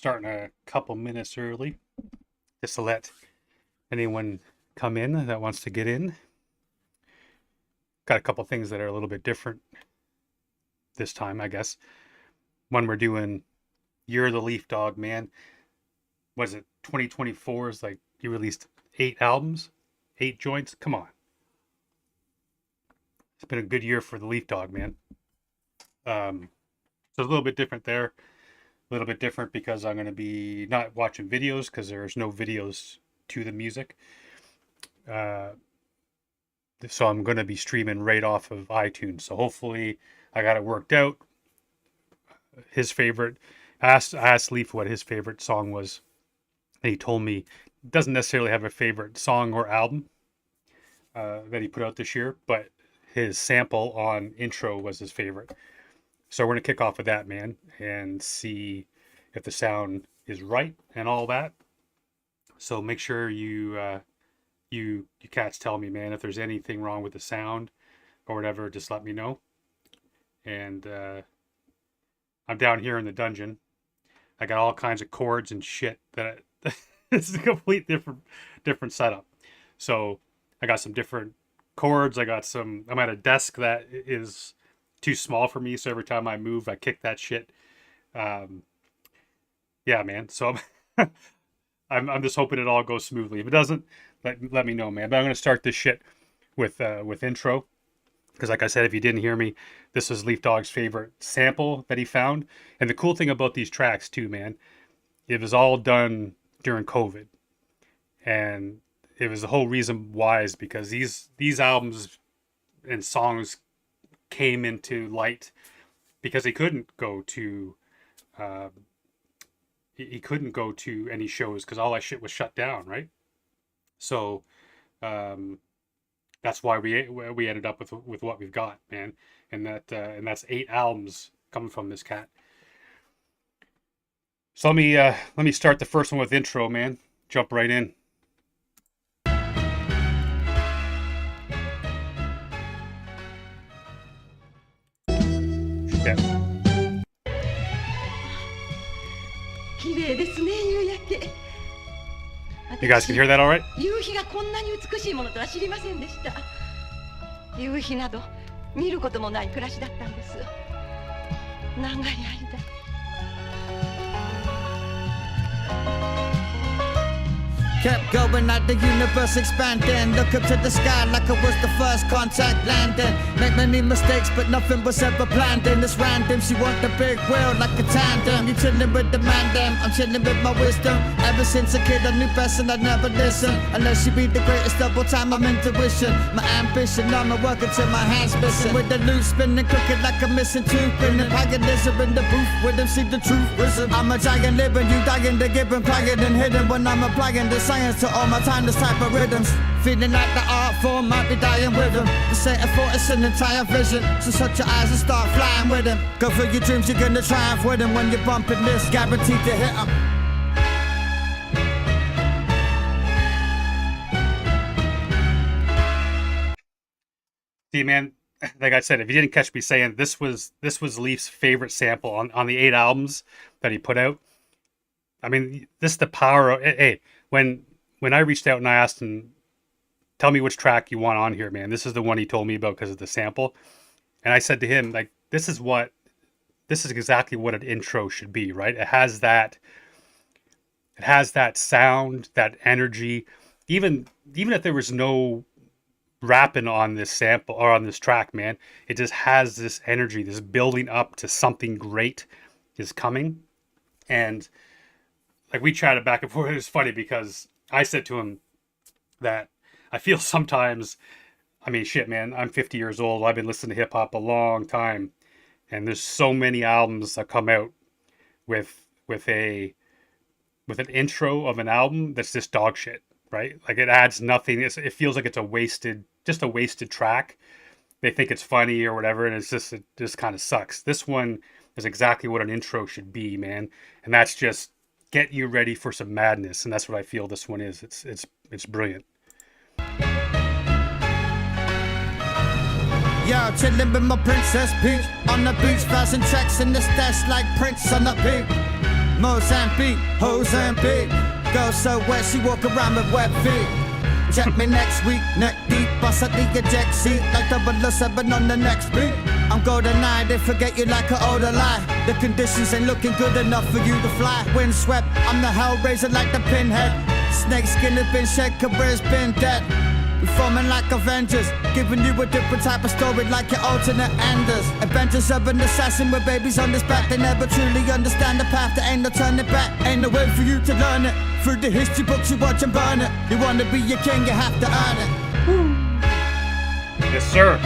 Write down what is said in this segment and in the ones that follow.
starting a couple minutes early just to let anyone come in that wants to get in. Got a couple things that are a little bit different this time, I guess. One, we're doing You're the Leaf Dog, man. What is it? 2024 is like you released 8 albums, 8 joints. Come on. It's been a good year for the Leaf Dog, man. So a little bit different there. A little bit different because I'm going to be not watching videos because there's no videos to the music. So I'm going to be streaming right off of iTunes. So hopefully I got it worked out. His favorite, I asked Leaf what his favorite song was. And he told me he doesn't necessarily have a favorite song or album that he put out this year, but his sample on Intro was his favorite. So we're going to kick off with that, man, and see if the sound is right and all that. So make sure you cats tell me, man, if there's anything wrong with the sound or whatever, just let me know. And I'm down here in the dungeon. I got all kinds of chords and shit that this is a complete different setup. So I got some different chords. I'm at a desk that is too small for me, so every time I move I kick that shit. Yeah, man, so I'm just hoping it all goes smoothly. If it doesn't, let me know, man. But I'm gonna start this shit with Intro, because like I said, if you didn't hear me, this was Leaf Dog's favorite sample that he found. And the cool thing about these tracks too, man, it was all done during COVID, and it was the whole reason why is because these albums and songs came into light because he couldn't go to any shows because all that shit was shut down, right? So that's why we ended up with what we've got, man. And that's 8 albums coming from this cat. So let me start the first one with Intro, man. Jump right in. Yeah. You guys can hear that all right? 夕日がこんなに美しいものとは知りませんでした。夕日など見ることもない暮らしだったんです。長い間。Kept going at the universe expanding. Look up to the sky like it was the first contact landing. Make many mistakes, but nothing was ever planned. And it's random. She want the big wheel like a tandem. You chillin' with the man, them. I'm chillin' with my wisdom. Ever since a kid, I knew best and I never listen. Unless she be the greatest of all time, I'm intuition. My ambition, I'm a work until my hands missing. With the loose spinning crooked like a missing tooth. Bringing paganism in the booth with them, see the truth. Listen, I'm a giant living, you dying to give and playing and hidden when I'm applying this. To all my time, this type of rhythms. Feeling like the art form might be dying with them. This ain't a thought, it's an entire vision. So shut your eyes and start flying with them. Go for your dreams, you're gonna triumph with them. When you're bumping this, guaranteed to hit them. See, man, like I said, if you didn't catch me saying, this was Leaf's favorite sample on the 8 albums that he put out. I mean, this is the power of, hey, when I reached out and I asked him, tell me which track you want on here, man. This is the one he told me about because of the sample. And I said to him, like, this is exactly what an intro should be, right? It has that sound, that energy. Even if there was no rapping on this sample or on this track, man, it just has this energy, this building up to something great is coming. And like we chatted back and forth. It was funny because I said to him that I feel sometimes, I mean, shit, man, I'm 50 years old. I've been listening to hip hop a long time. And there's so many albums that come out with an intro of an album that's just dog shit, right? Like it adds nothing. It feels like it's a wasted track. They think it's funny or whatever. And it just kind of sucks. This one is exactly what an intro should be, man. And that's just get you ready for some madness, and that's what I feel this one is. It's brilliant. Yo, chillin' with my princess peach on the beach, fashion checks in the stash like Prince on the peak. Mozambique, Mozambique. Girl so wet, she walk around with wet feet. Check me next week, neck deep. Bust at the eject seat like 007 on the next beat. I'm golden eye, they forget you like an older lie. The conditions ain't looking good enough for you to fly. Windswept, I'm the hellraiser like the pinhead. Snake skin has been shed, career's been dead. We forming like Avengers, giving you a different type of story like your alternate enders. Adventures of an assassin with babies on his back. They never truly understand the path, there ain't no turning back. Ain't no way for you to learn it. Through the history books you watch and burn it. You wanna be a king, you have to earn it. Woo. Yes, sir.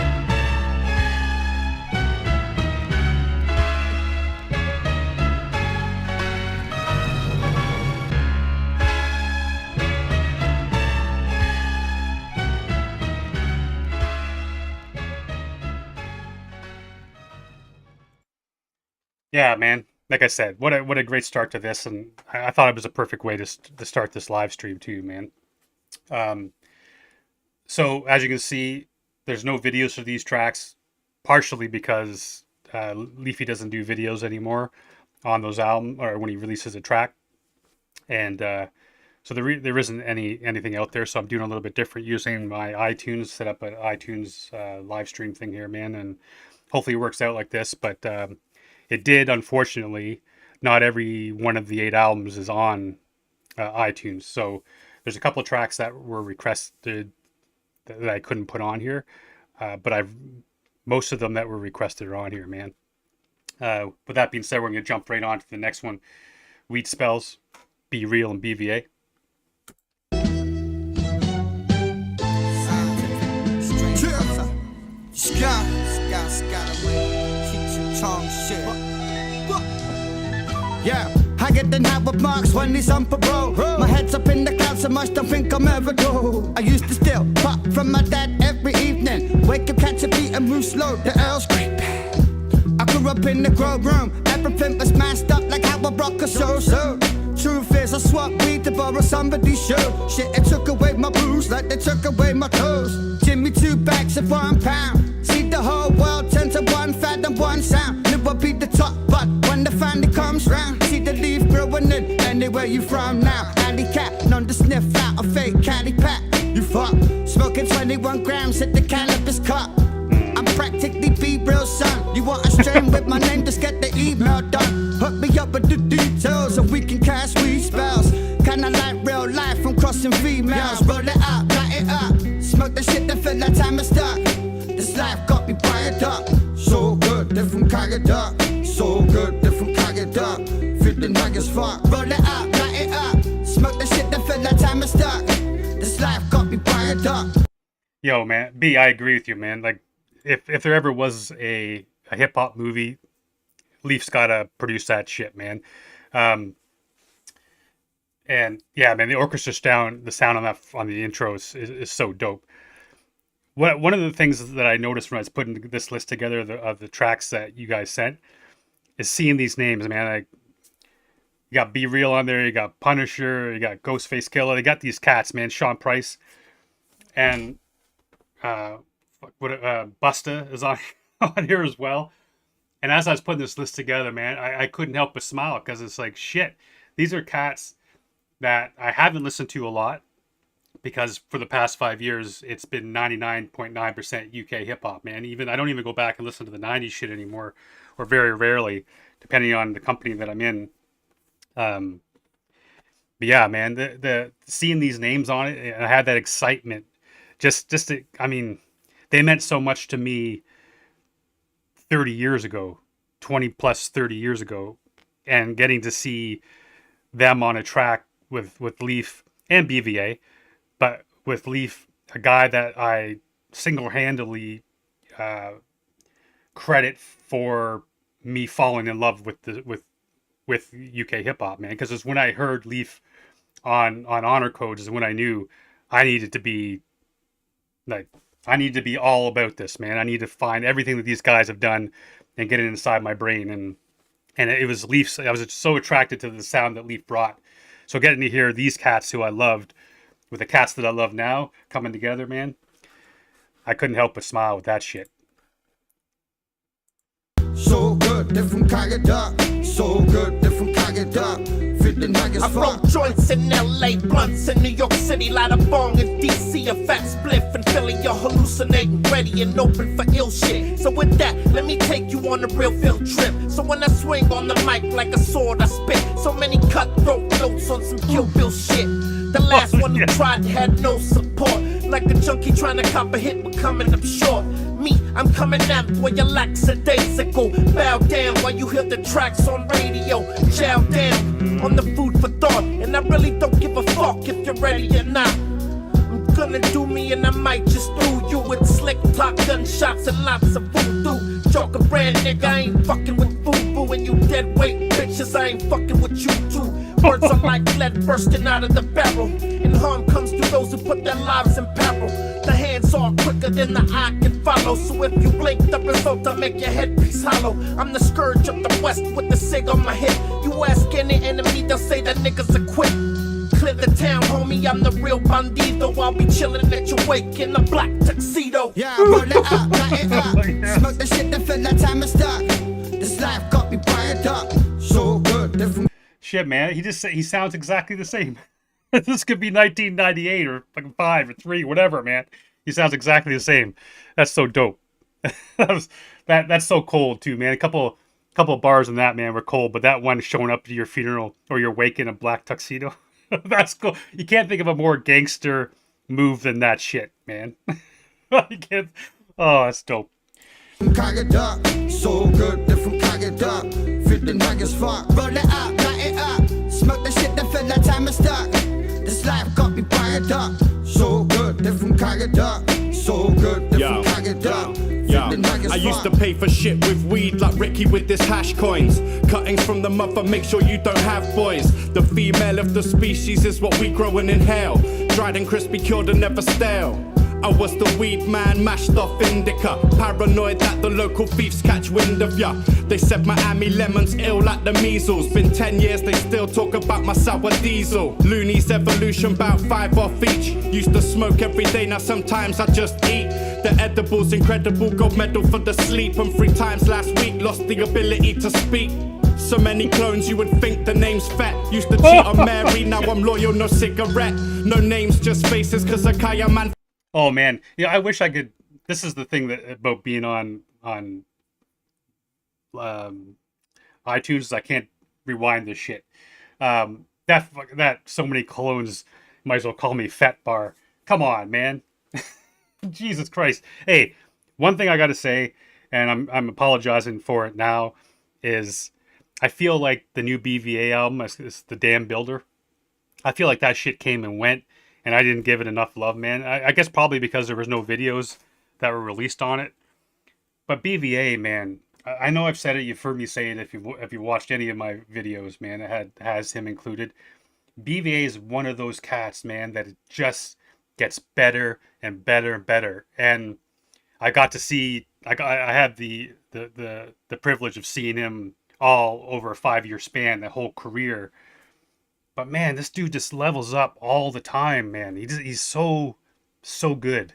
Yeah, man. Like I said, what a great start to this, and I thought it was a perfect way to start this live stream too, man. So as you can see, there's no videos for these tracks, partially because Leafy doesn't do videos anymore on those albums or when he releases a track, and so there isn't anything out there. So I'm doing a little bit different, using my iTunes, set up an iTunes live stream thing here, man, and hopefully it works out like this, but. It did, unfortunately. Not every one of the 8 albums is on iTunes. So there's a couple of tracks that were requested that I couldn't put on here. But most of them that were requested are on here, man. With that being said, we're going to jump right on to the next one. Weed Spells, Be Real, and BVA. Yeah, I get the night with marks when he's on parole. My head's up in the clouds so much, don't think I'll ever go. I used to steal pop from my dad every evening. Wake up, catch a beat and move slow, the Earl's creep. I grew up in the grow room, everything was masked up like how I rock a so-so. Truth is, I swapped weed to borrow somebody's show. Shit, it took away my blues like they took away my toes. Jimmy 2 bags of £1. See the whole world turn to one fad and one sound. Knew I'd be the top, but when the family comes round, see the leaf growing in anywhere you from now. Alley cat, known to sniff out a fake caddy pack. You fuck, smoking 21 grams at the cannabis cup. I'm practically be real, son. You want a strain with my name, just get the email done. Hook me up with the details so we can cast weed spells. Kinda like real life from crossing females. Roll it up, light it up. Smoke the shit that feel like time is stuck. This life got me fired up. So good, different kind of dark. So good, different kind of dark. Feeling high as fuck. Roll it up, light it up. Smoke the shit that feel like time is stuck. This life got me fired up. Yo, man, B, I agree with you, man. Like, if there ever was a hip hop movie, Leaf's gotta produce that shit, man. And yeah, man, the orchestra sound, the sound on the intro is so dope. One of the things that I noticed when I was putting this list together of the tracks that you guys sent is seeing these names, man. Like, you got Be Real on there, you got Punisher, you got Ghostface Killer. They got these cats, man. Sean Price and Busta is on here as well. And as I was putting this list together, man, I couldn't help but smile because it's like, shit, these are cats that I haven't listened to a lot because for the past 5 years, it's been 99.9% UK hip hop, man. I don't even go back and listen to the 90s shit anymore, or very rarely, depending on the company that I'm in. But yeah, man, the seeing these names on it, I had that excitement. I mean, they meant so much to me 30 years ago, 20 plus 30 years ago, and getting to see them on a track with Leaf and BVA, but with Leaf, a guy that I single-handedly credit for me falling in love with UK hip hop, man. Because it's when I heard Leaf on Honor Codes is when I knew I needed to be all about this, man. I need to find everything that these guys have done and get it inside my brain. And it was Leaf's. I was so attracted to the sound that Leaf brought. So getting to hear these cats who I loved with the cats that I love now coming together, man, I couldn't help but smile with that shit. So good, different kind of dark. so good, different 가게다. Feeling high as I roll fuck. joints in LA, blunts in New York City, light a bong in DC, a fat spliff in Philly. You're hallucinating, ready and open for ill shit. So with that, let me take you on a real field trip. So when I swing on the mic like a sword, I spit so many cutthroat notes on some Kill Bill shit. The last one who tried had no support, like a junkie trying to cop a hit but coming up short. Me, I'm coming out where you're lackadaisical. Bow down while you hear the tracks on radio. Chow down on the food for thought, and I really don't give a fuck if you're ready or not. I'm gonna do me and I might just do you with slick talk, gunshots and lots of voodoo. Joker brand nigga, I ain't fucking with boo-boo, and you dead weight bitches, I ain't fucking with you too. Words are like lead bursting out of the barrel, and harm comes to those who put their lives in peril. The hands are quicker than the eye can follow, so if you blink, the result will make your headpiece hollow. I'm the scourge of the west with the cig on my hip. You ask any enemy, they'll say that niggas are quick. Clear the town, homie, I'm the real bandido. I'll be chillin' at your wake in a black tuxedo. Yeah, roll it up, light it up. Smoke the shit that feel like time is stuck. This life got me fired up. So good, different. Shit, man, he sounds exactly the same. This could be 1998 or fucking 5 or 3, whatever, man. He sounds exactly the same. That's so dope. That's so cold too, man. A couple bars in that, man, were cold, but that one showing up to your funeral or your wake in a black tuxedo, that's cool. You can't think of a more gangster move than that shit, man. You can't. Oh, that's dope. 가게다. So good, different 가게다. Feeling high as fuck. Roll it up, light it up. Smoke the shit that feel like time is stuck. This life got me fired up. So good, different 가게다. So good, different 가게다. I used to pay for shit with weed like Ricky with this hash coins. Cuttings from the mother, make sure you don't have boys. The female of the species is what we grow and inhale. Dried and crispy, cured and never stale. I was the weed man, mashed off indica. Paranoid that the local thieves catch wind of ya. They said Miami Lemon's ill like the measles. Been 10 years, they still talk about my sour diesel. Looney's evolution, about 5 off each. Used to smoke every day, now sometimes I just eat. The edibles, incredible, gold medal for the sleep. And 3 times last week, lost the ability to speak. So many clones, you would think the name's fat. Used to cheat on Mary, now I'm loyal, no cigarette. No names, just faces, cause a Kaya man. Oh man, yeah, I wish I could. This is the thing that about being on iTunes is I can't rewind this shit. That so many clones might as well call me Fat Bar. Come on, man. Jesus Christ. Hey, one thing I got to say, and I'm apologizing for it now, is I feel like the new BVA album is the Damn Builder. I feel like that shit came and went. And I didn't give it enough love, man. I guess probably because there was no videos that were released on it. But BVA, man, I know I've said it. You've heard me say it if you watched any of my videos, man. It has him included. BVA is one of those cats, man, that it just gets better and better and better. And I got to see. I had the privilege of seeing him all over a 5-year span, the whole career. But man, this dude just levels up all the time, man. He's so good.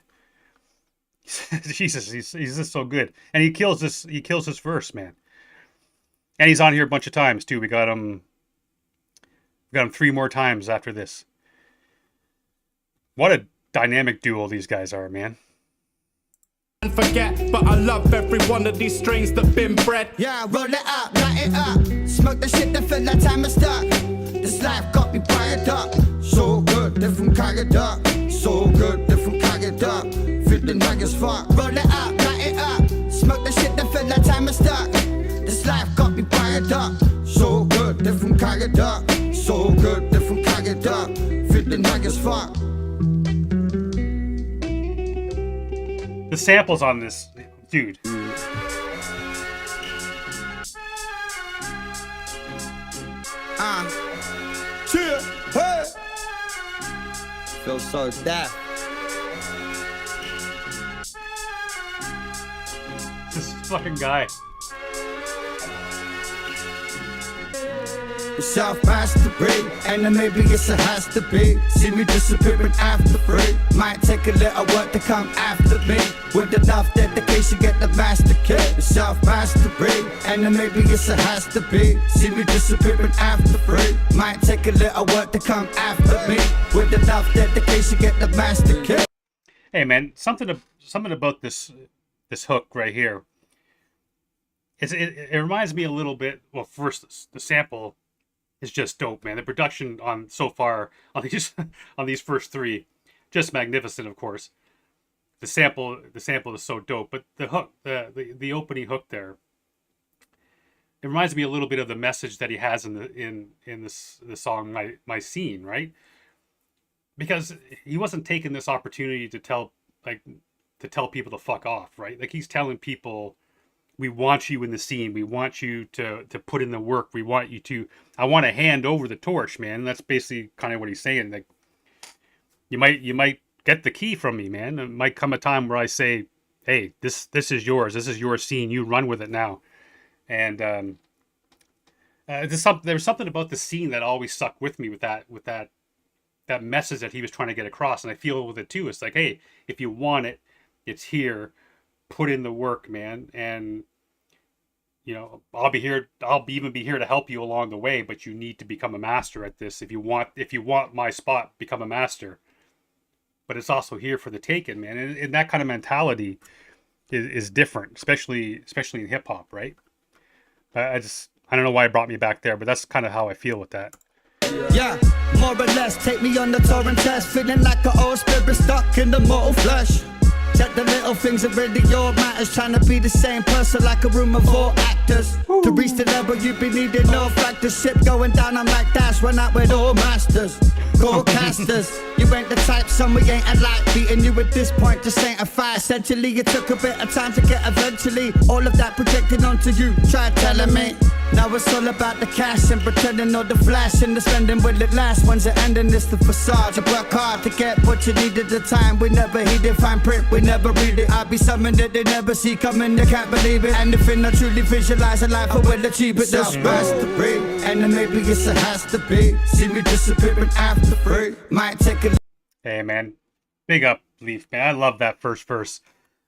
Jesus, he's just so good, and he kills this verse, man. And he's on here a bunch of times too. We got him 3 more times after this. What a dynamic duo these guys are, man. Forget, but I love every one of these strains that been bred. Yeah, roll it up, light it up. Smoke the shit that feel like time is stuck. This life got me fired up. So good, different 가게다. So good, different 가게다. Feeling high as fuck. Roll it up, light it up. Smoke the shit that feel like time is stuck. This life got me fired up. So good, different 가게다. So good, different 가게다. Feeling high as fuck. The samples on this, dude. Chill, hey. Feel so deaf. This fucking guy. Self-mastery, and then maybe it's a has to be. See me disappearing after free. Might take a little work to come after me. With enough dedication, get the master key. Self-mastery, and and then maybe it's a has to be. See me disappearing after free. Might take a little work to come after me. With enough dedication, get the master kill. Hey man, something about this hook right here. It reminds me a little bit. Well, first the sample is just dope, man. The production on so far on these on these first three, just magnificent, of course. The sample is so dope, but the hook, the opening hook there, it reminds me a little bit of the message that he has in the song My Scene, right? Because he wasn't taking this opportunity to tell people to fuck off, right? Like he's telling people, we want you in the scene. We want you to put in the work. We want you to. I want to hand over the torch, man. And that's basically kind of what he's saying. Like you might get the key from me, man. It might come a time where I say, hey, this is yours. This is your scene. You run with it now. And there's something about the scene that always stuck with me with that message that he was trying to get across. And I feel with it too. It's like, hey, if you want it, it's here. Put in the work, man. And you know, I'll even be here to help you along the way, but you need to become a master at this. If you want my spot, become a master. But it's also here for the taking, man. And that kind of mentality is different, especially in hip hop, right? I don't know why it brought me back there, but that's kind of how I feel with that. Yeah, more or less, take me on the torrent test. Feeling like an old spirit stuck in the mortal flesh. Check the little things that really all matters. Trying to be the same person like a room of all actors. To reach the level you be needing, no factors. Ship going down, I'm like Dash, run out with all masters. Go casters, you ain't the type, son, we ain't alike. Beating you at this point just ain't a fight. Essentially, it took a bit of time to get eventually. All of that projected onto you, try telling me. Now it's all about the cash and pretending all the flash and the spending will it last. When's it ending? It's the facade. You work hard to get what you need at the time. We never heed it, fine print, we never read it. I'll be something that they never see coming, they can't believe it. And if they not truly visualize a life, I will achieve it. That's best to be, and then maybe it's a has to be. See me disappearing after free. Might take a. Hey man, big up Leaf, man. I love that first verse.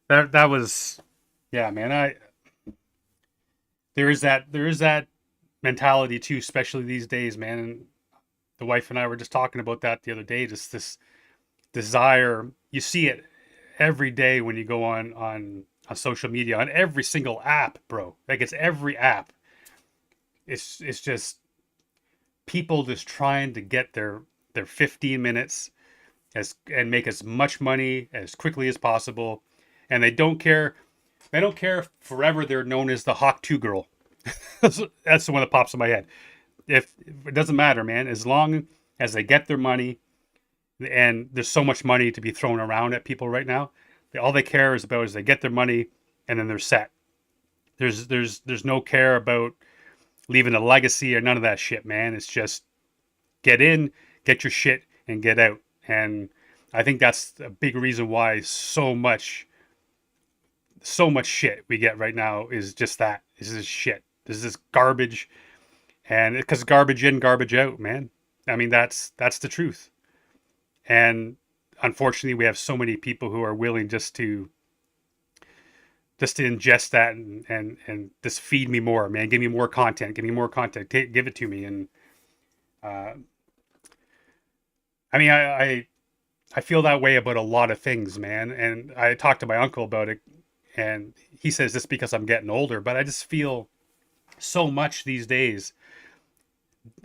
That was, yeah, man. There is that mentality too, especially these days, man. And the wife and I were just talking about that the other day. Just this desire, you see it every day when you go on social media, on every single app, bro. Like it's every app. It's just people just trying to get their 15 minutes and make as much money as quickly as possible, and they don't care. They don't care if forever they're known as the Hawk 2 girl. That's the one that pops in my head. If it doesn't matter, man, as long as they get their money, and there's so much money to be thrown around at people right now, all they care is about is they get their money and then they're set. There's no care about leaving a legacy or none of that shit, man. It's just get in, get your shit, and get out. And I think that's a big reason why so much shit we get right now is just that. This is shit. This is garbage. And because garbage in, garbage out, man. I mean, that's the truth. And unfortunately, we have so many people who are willing just to ingest that and just feed me more, man. Give me more content. Give me more content. Give it to me. And I mean, I feel that way about a lot of things, man. And I talked to my uncle about it, and he says this because I'm getting older, but I just feel so much these days.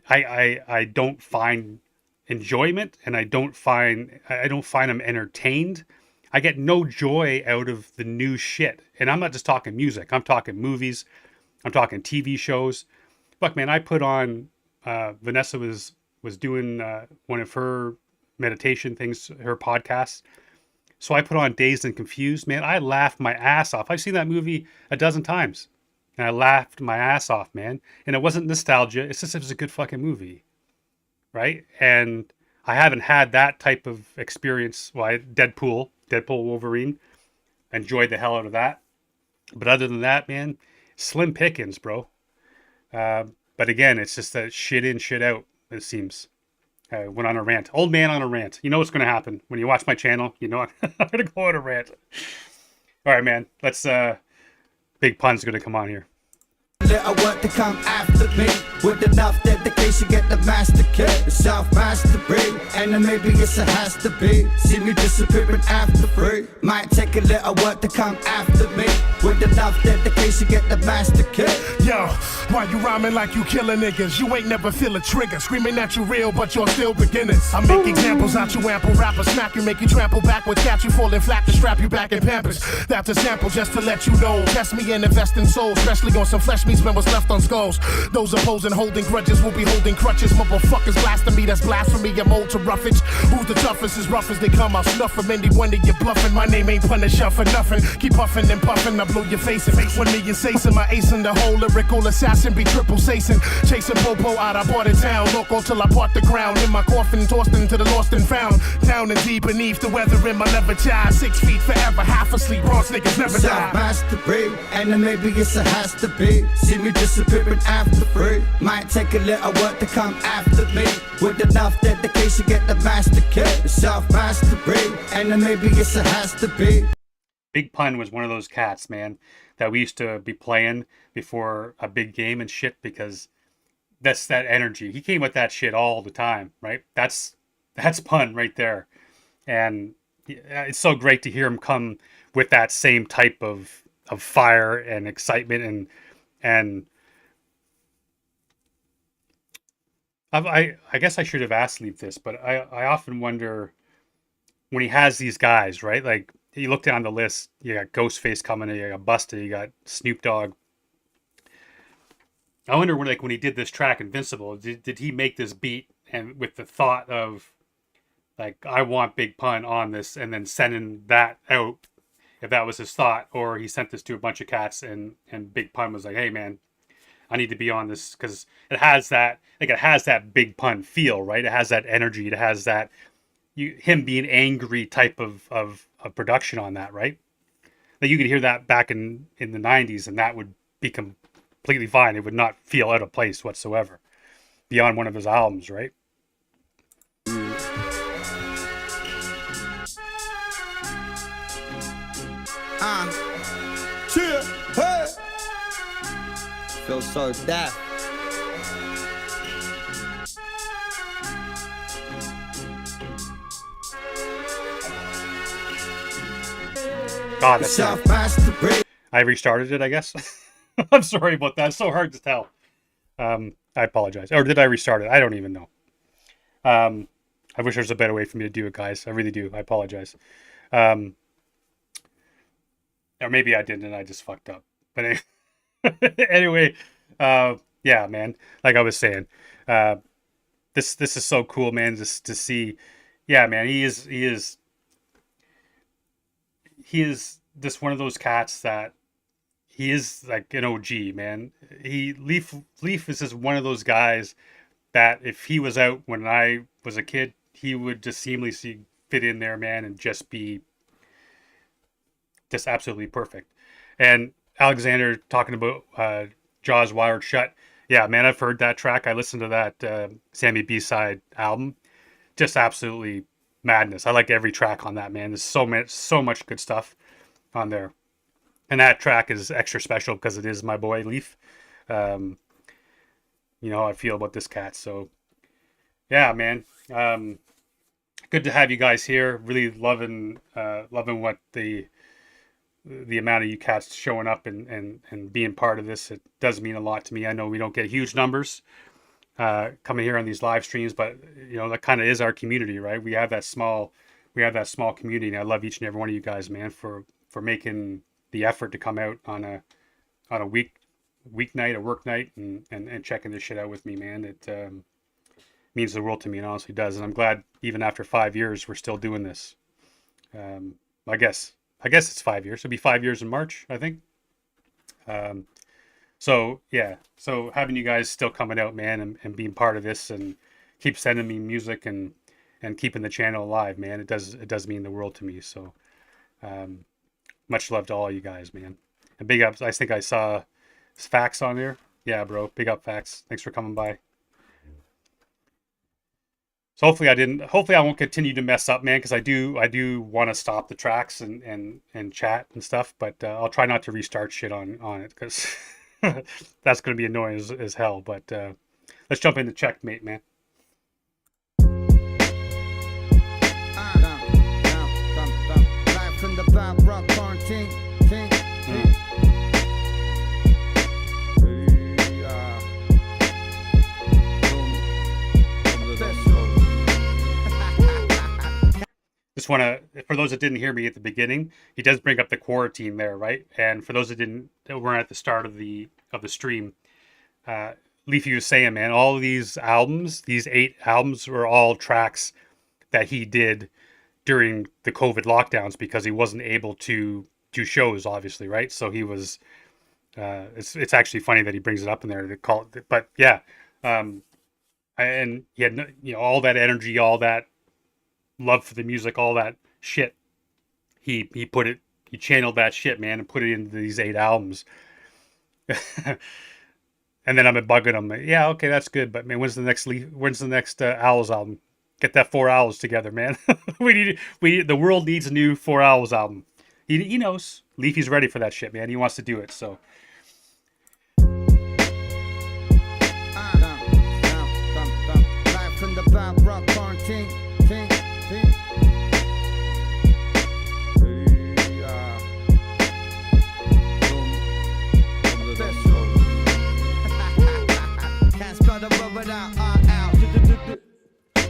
I don't find enjoyment, and I don't find them entertained. I get no joy out of the new shit. And I'm not just talking music. I'm talking movies. I'm talking TV shows. Look, man, I put on, Vanessa was doing one of her meditation things, her podcasts. So I put on Dazed and Confused. Man, I laughed my ass off. I've seen that movie a dozen times. And I laughed my ass off, man. And it wasn't nostalgia. It's just it was a good fucking movie. Right? And I haven't had that type of experience. Well, Deadpool Wolverine. Enjoyed the hell out of that. But other than that, man, slim pickings, bro. But again, it's just that shit in, shit out, it seems. Went on a rant. Old man on a rant. You know what's going to happen. When you watch my channel, you know I'm going to go on a rant. All right, man. Let's... Big Pun's going to come on here. Little work to come after me. With enough dedication, get the master kit, the self-mastery. And then maybe it's a has to be. See me disappearing after free. Might take a little work to come after me. With enough dedication, get the master kit. Yo, why you rhyming like you killing niggas? You ain't never feel a trigger. Screaming at you real, but you're still beginners. I make examples out you ample rappers. Smack you, make you trample backwards. Catch you falling flat to strap you back in Pampers. That's a sample just to let you know. Test me and invest in souls. Especially on some flesh meats, man, what's left on skulls. Those opposing holding grudges will be holding crutches. Motherfuckers blasting me, that's blasphemy. I'm old to roughage. Who's the toughest? As rough as they come, I'll snuff them. Any one of you bluffing. My name ain't Punisher for nothing. Keep puffing and puffing, I blow your face in. 1 million sacing, my ace in the whole lyrical assassin be triple sacing. Chasing Popo out, I bought a town. Local till I bought the ground. In my coffin, tossed into the lost and found. Down and deep beneath the weather in my leather child. 6 feet forever, half asleep. Bronx niggas never die. Self-mastery, and then maybe it's a has to be. See me disappearing after free. Might take a little work to come after me. With enough dedication, get the master kit, the self-mastery. And then maybe it's a has to be. Big Pun was one of those cats, man, that we used to be playing before a big game and shit, because that's that energy. He came with that shit all the time, right? That's Pun right there. And it's so great to hear him come with that same type of fire and excitement and I guess I should have asked Leaf this, but I often wonder when he has these guys, right? Like, you look down the list, you got Ghostface coming, you got Busta, you got Snoop Dogg. I wonder when he did this track Invincible, did he make this beat and with the thought of like, I want Big Pun on this, and then sending that out, if that was his thought, or he sent this to a bunch of cats and Big Pun was like, hey man, I need to be on this, because it has that Big Pun feel, right? It has that energy, it has that him being angry type of production on that, right? Like, you could hear that back in the 90s and that would be completely fine. It would not feel out of place whatsoever beyond one of his albums, right? Cheer, hey. Feel so deaf. God, that's I restarted it, I guess. I'm sorry about that. It's so hard to tell. I apologize. Or did I restart it? I don't even know. I wish there was a better way for me to do it, guys. I really do. I apologize. Or maybe I didn't and I just fucked up. But anyway, yeah, man. Like I was saying, this is so cool, man. Just to see, yeah, man. He is just one of those cats that he is like an OG, man. Leaf is just one of those guys that if he was out when I was a kid, he would just seamlessly fit in there, man, and just be just absolutely perfect. And Alexander talking about Jaws Wired Shut. Yeah, man, I've heard that track. I listened to that Sammy B-side album. Just absolutely madness. I like every track on that, man. There's so much good stuff on there. And that track is extra special because it is my boy Leaf. You know how I feel about this cat. So yeah, man. Good to have you guys here. Really loving what the amount of you cats showing up and being part of this. It does mean a lot to me. I know we don't get huge numbers coming here on these live streams, but you know, that kind of is our community, right? We have that small community, and I love each and every one of you guys, man, for making the effort to come out on a weeknight, a work night, and checking this shit out with me, man. It means the world to me, and honestly does. And I'm glad even after 5 years we're still doing this. I guess it's 5 years. It'll be 5 years in March, I think. So yeah, so having you guys still coming out, man, and being part of this, and keep sending me music and keeping the channel alive, man. It does mean the world to me. So much love to all you guys, man. And big ups. I think I saw Fax on there. Yeah, bro. Big up, Fax. Thanks for coming by. So hopefully I won't continue to mess up, man, because I do want to stop the tracks and chat and stuff, but I'll try not to restart shit on it, because That's going to be annoying as hell. But let's jump into Checkmate, man. Live from the Bob Rock quarantine. Just want to, for those that didn't hear me at the beginning, he does bring up the quarantine there, right? And for those that weren't at the start of the stream, Leafy was saying, man, all of these albums, these 8 albums, were all tracks that he did during the COVID lockdowns because he wasn't able to do shows, obviously, right? So he was. It's actually funny that he brings it up in there to call it, but yeah, and he had all that energy, all that love for the music, all that shit. He channeled that shit, man, and put it into these 8 albums. And then I'm bugging him. Yeah, okay, that's good, but man, when's the next Owls album? Get that 4 Owls together, man. The world needs a new 4 Owls album. He knows. Leafy's ready for that shit, man. He wants to do it, so. Live from the Bob Rock quarantine.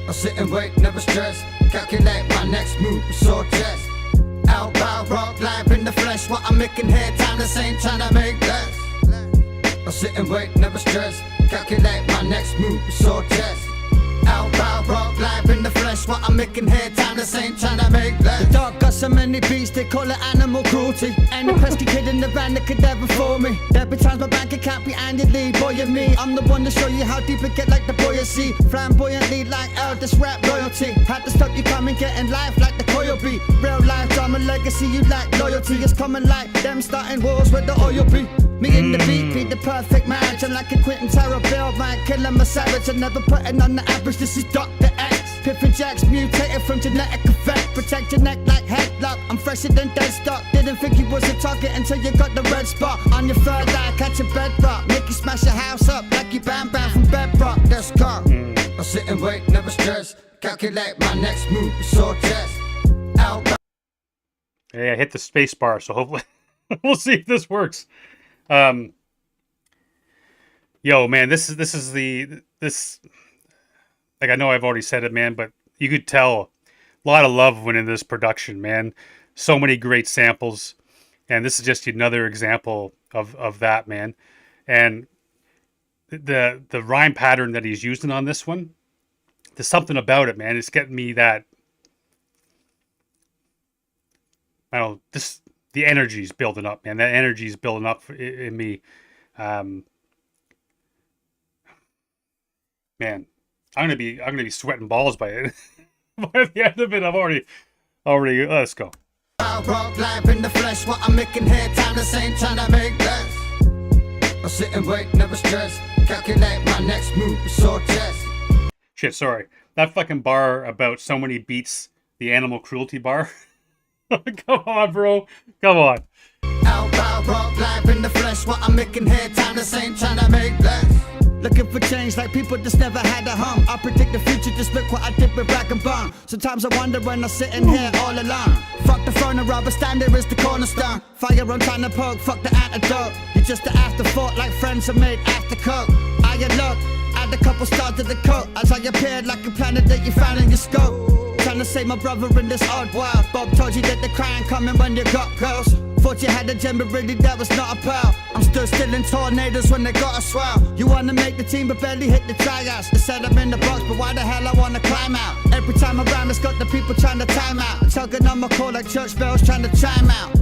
I sit and wait, never stress. Calculate my next move, so just out by rock, live in the flesh. What I'm making here, time the same, trying to make less. I sit and wait, never stress. Calculate my next move, so just out by rock, live in the flesh. What I'm making here, time the same, trying to make less. The dog got so many beats, they call it animal cruelty. Ain't a pesky kid in the van that could ever fool me. There be times my bank account be annually, boy and me. I'm the one to show you how deep it get like the buoyancy. Flamboyantly like this rap royalty. Had to stop you coming, getting life like the coil beat. Real life drama legacy, you lack loyalty. It's coming like them starting wars with the oil beat. Me and the beat be the perfect marriage. I'm like a Quentin Tarantino, man, killing my savage. I'm never putting on the average, this is Dr. X. Pippin Jacks mutated from genetic effect. Protect your neck like headlock. I'm fresher than dead stock. Didn't think you was a target until you got the red spot on your third eye, catch a bedrock. Make you smash your house up like you Bam Bam from bedrock. That's car. I sit and wait, never stress. Calculate my next move, so just out. Hey, I hit the space bar, so hopefully we'll see if this works. Yo, man, this like, I know I've already said it, man, but you could tell a lot of love went in this production, man. So many great samples, and this is just another example of that, man. And the rhyme pattern that he's using on this one, there's something about it, man. It's getting me that, I don't know, the energy's building up, man. That energy's building up in me. Man, I'm gonna be sweating balls by it. By the end of it, I'm already. Let's go. Rock live in the flesh. What I'm making here, time the same, trying to make less. I sit and wait, never stress. Calculate my next move, so just. Shit, sorry. That fucking bar about so many beats, the animal cruelty bar. Come on, bro. Come on. Out by rock live in the flesh. What I'm making here, time the same, trying to make less. Looking for change like people just never had a home. I predict the future, just look what I did with Black and Bone. Sometimes I wonder when I'm sitting here all alone. Fuck the phone, a rubber standard is the cornerstone. Fire on trying to poke, fuck the antidote. You're just an afterthought like friends are made after coke. I look, add a couple stars to the coat. As I appeared like a planet that you found in your scope. Trying to save my brother in this odd world. Bob told you that the crying coming when you got girls. Thought you had a gem, but really that was not a pearl. I'm still in tornadoes when they got a swell. You wanna make the team, but barely hit the tryouts. They said I'm in the box, but why the hell I wanna climb out? Every time around, it's got the people trying to time out. Tugging on my call like church bells trying to chime out.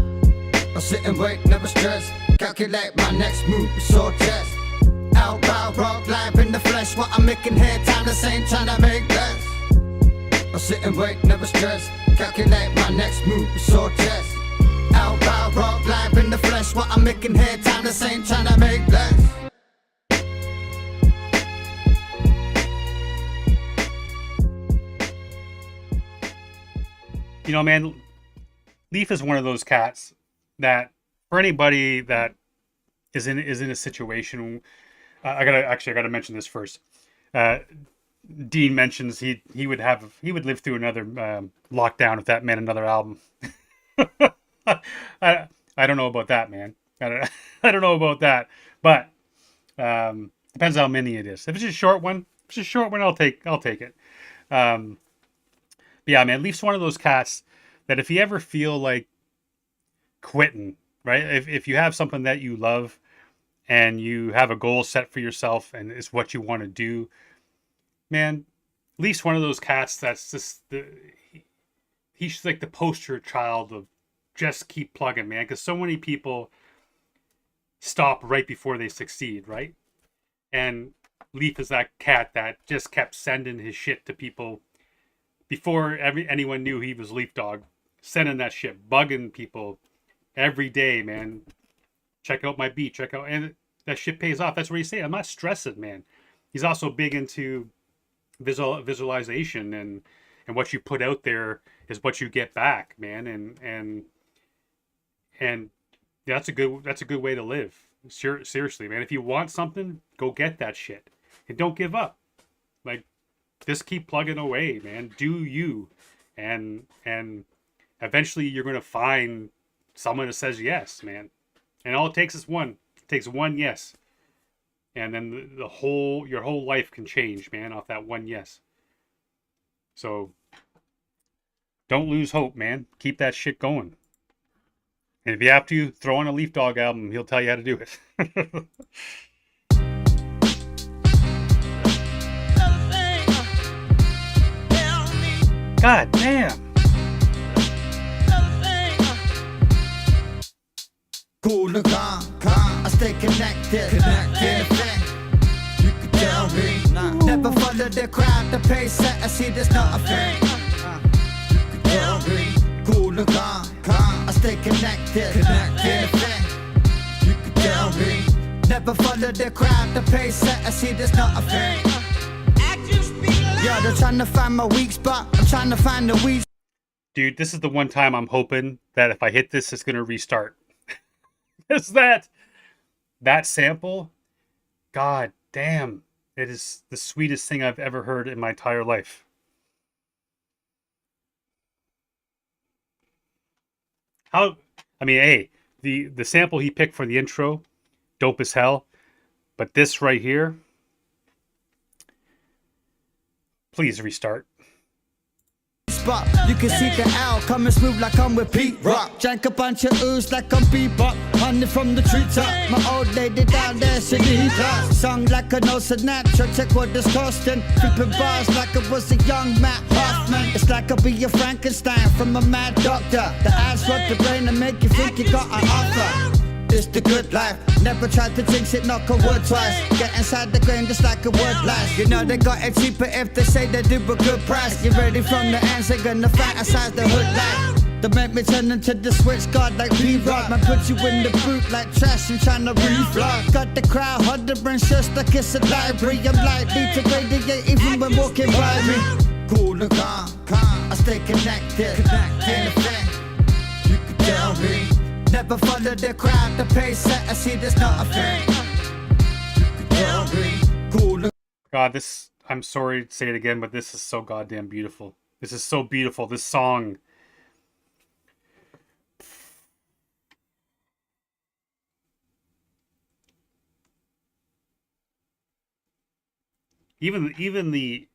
I sit and wait, never stress. Calculate my next move, so just out by rock, live in the flesh. What I'm making here, time the same, trying to make less. I sit and wait, never stress. Calculate my next move, so just out by rock, live in the flesh. What I'm making here, time the same, trying to make less. You know, man, Leaf is one of those cats that, for anybody that is in a situation. I gotta mention this first. Dean mentions he would live through another lockdown if that meant another album. I don't know about that, man. I don't know about that, but depends how many it is. If it's a short one, I'll take it. But yeah, man, Leaf's one of those cats that if you ever feel like quitting, right? If you have something that you love and you have a goal set for yourself and it's what you want to do, man, Leaf's one of those cats that's just he's like the poster child of just keep plugging, man, because so many people stop right before they succeed, right? And Leaf is that cat that just kept sending his shit to people before anyone knew he was Leaf Dogg, sending that shit, bugging people every day, man. Check out my beat, and that shit pays off. That's what he's saying. I'm not stressing, man. He's also big into visualization, and what you put out there is what you get back, man. And that's a good way to live. Seriously, man. If you want something, go get that shit, and don't give up. Like, just keep plugging away, man. Do you, and eventually you're gonna find someone that says yes, man. And all it takes is one. It takes one yes, and then your whole life can change, man, off that one yes. So don't lose hope, man. Keep that shit going. And if you have to, throw on a Leaf Dogg album. He'll tell you how to do it. God damn. Cool and calm, I stay connected. Anything you can tell me. Never follow the crowd, the pace set. I see there's not a thing. You can tell me. Cool and calm, I stay connected. Anything you can tell me. Never follow the crowd, the pace set. I see there's not a thing. Yeah, they're trying to find my weak spot. I'm trying to find the weak. Dude, this is the one time I'm hoping that if I hit this, it's gonna restart. Is that sample? God damn, it is the sweetest thing I've ever heard in my entire life. Hey, the sample he picked for the intro, dope as hell. But this right here, please restart. Spot. You can see the L coming smooth like I'm with Pete Rock. Drank a bunch of ooze like I'm bebop. Honey from the treetop. My old lady down there, she needs her. Sung like a no Sinatra. Check what it's costing. Flipping bars like it was a young Matt Hoffman. It's like I'll be a Frankenstein from a mad doctor. The eyes rot the brain and make you think you got an offer. It's the good life. Never tried to jinx it, knock a wood twice. Get inside the grain just like a wood blast. You know they got it cheaper if they say they do a good price. You ready from the ends, they're gonna fantasize the hood life. They make me turn into the switch guard like P-Rod. Man, put you in the boot like trash and tryna reflog. Got the crowd hovering just like it's a library. I'm likely to radiate even when walking by me. Cool and calm, I stay connected. Anything you can tell me. Never follow the crowd, the pace set. I see there's not a thing. You can tell me. Cool. God, this, I'm sorry to say it again, but this is so goddamn beautiful. This is so beautiful. This song. Even the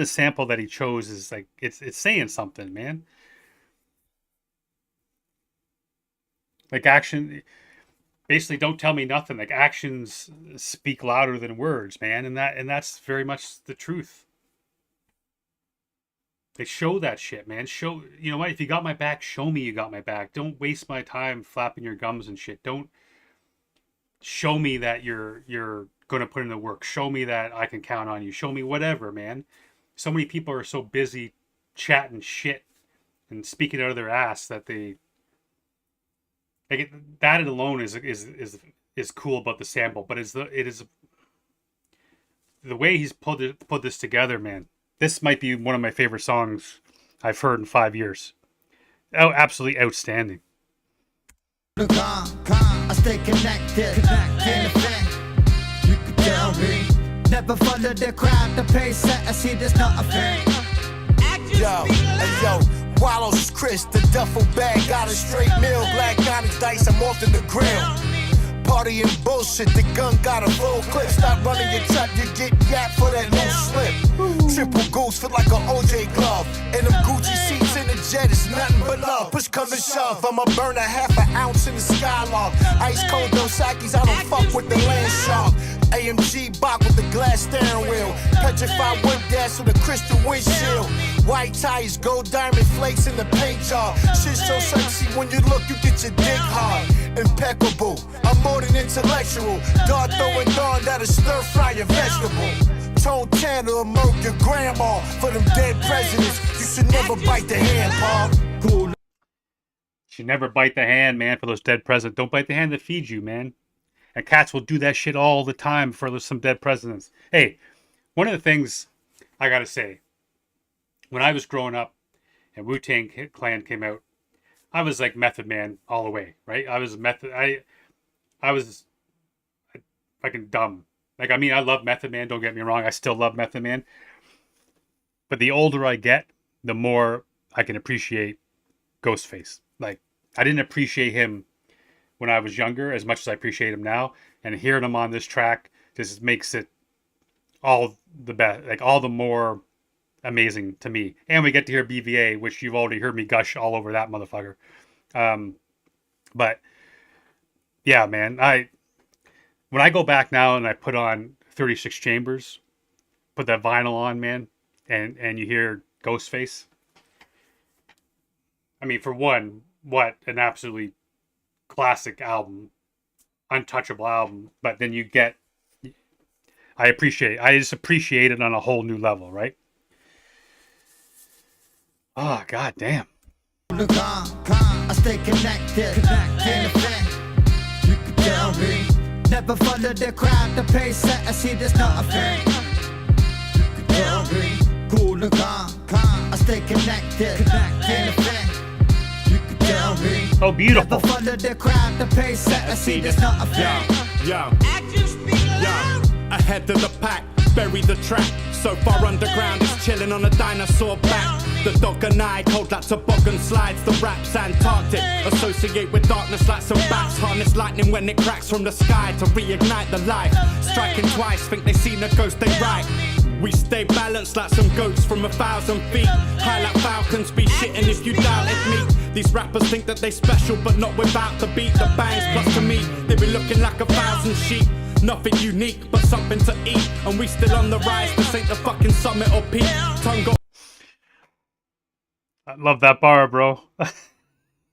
sample that he chose is like, it's saying something, man. Like, action, basically, don't tell me nothing. Like, actions speak louder than words, man, and that's very much the truth. They show that shit, man. Show, you know what? If you got my back, show me you got my back. Don't waste my time flapping your gums and shit. Don't show me that you're gonna put in the work. Show me that I can count on you. Show me whatever, man. So many people are so busy chatting shit and speaking out of their ass that they. Like, that alone is cool about the sample, but it is the way he's put this together, man. This might be one of my favorite songs I've heard in 5 years. Oh, absolutely outstanding. I I stay connected. Anything you could tell me. Never follow the crowd, the pace set. I see there's not a thing. Yo, hey yo, Wallows Chris, the duffel bag got a straight meal. Black Onyx dice, I'm off in the grill. Party and bullshit, the gun got a full clip. Stop running your trap, you get yapped for that no slip. Triple goose fit like an OJ glove. And them Gucci seats in the jet is nothing but love. Push come to shove, I'ma burn a half an ounce in the Skylog. Ice cold Dos Equis, I don't fuck with the land shark. AMG Bach with the glass steering wheel. Petrified wood dash with a crystal windshield. White tires, gold diamond flakes in the paint job. Shit so sexy when you look, you get your dick hard. Impeccable, I'm more than intellectual. Dart throwing dawn that'll stir fry your vegetable. Tone tan or murk your grandma. For them dead presidents, you should never bite the hand, Paul. Cool. You should never bite the hand, man, for those dead presidents. Don't bite the hand that feeds you, man. And cats will do that shit all the time for some dead presidents. Hey, one of the things I gotta say, when I was growing up and Wu-Tang Clan came out, I was like Method Man all the way, right? I was fucking dumb. Like, I mean, I love Method Man, don't get me wrong. I still love Method Man. But the older I get, the more I can appreciate Ghostface. Like, I didn't appreciate him when I was younger as much as I appreciate him now. And hearing him on this track just makes it all the best, like all the more amazing to me. And we get to hear BVA, which you've already heard me gush all over that motherfucker. But yeah, man, when I go back now and I put on 36 Chambers, put that vinyl on, man, and you hear Ghostface. I mean, for one, what an absolutely classic album, untouchable album. But then you get, I just appreciate it on a whole new level, right? Oh, god damn. I stay connected. Anything you could tell me. Never follow the crowd, the pace set. I see there's not a thing. You could tell me. Cool and calm. I stay connected. Anything you could tell me. Oh, beautiful. Never follow the crowd, the pace set. I see there's not a thing. Yo, ahead of the pack, bury the track. So far underground, it's chilling on a dinosaur back. The dog and I, cold like toboggan slides. The rap's Antarctic, associate with darkness like some bats. Harness lightning when it cracks from the sky to reignite the light. Striking twice, think they seen a ghost, they right. We stay balanced like some goats from 1,000 feet. High like falcons, be shitting if you doubted me. These rappers think that they special, but not without the beat. The bangs plus to me, they be looking like 1,000 sheep. Nothing unique, but something to eat. And we still on the rise, this ain't the fucking summit or peak. Tongue got. I love that bar, bro.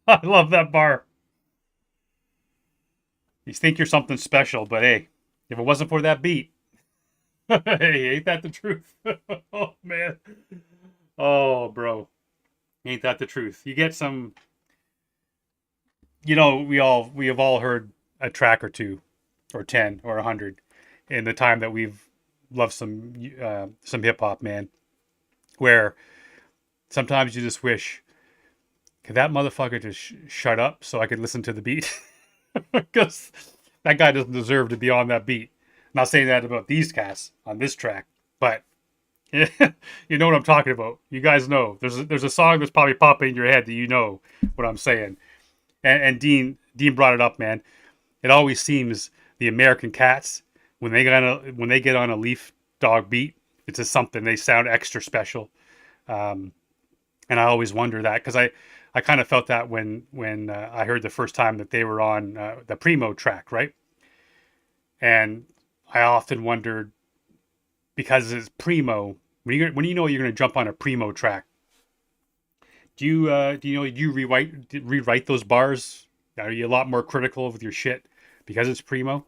I love that bar. You think you're something special, but hey, if it wasn't for that beat, hey, ain't that the truth? Oh, man. Oh, bro. Ain't that the truth? You get some, you know, we have all heard a track or two, or 10, or 100 in the time that we've loved some hip hop, man, where sometimes you just wish, could that motherfucker just shut up so I could listen to the beat? Because that guy doesn't deserve to be on that beat. I'm not saying that about these cats on this track, but you know what I'm talking about. You guys know. There's a song that's probably popping in your head that you know what I'm saying. And Dean brought it up, man. It always seems the American cats, when they get on a Leaf Dogg beat, it's just something. They sound extra special. And I always wonder that, because I kind of felt that when I heard the first time that they were on the Primo track, right? And I often wondered, because it's Primo, when you know you're going to jump on a Primo track, do you rewrite those bars? Are you a lot more critical with your shit because it's Primo?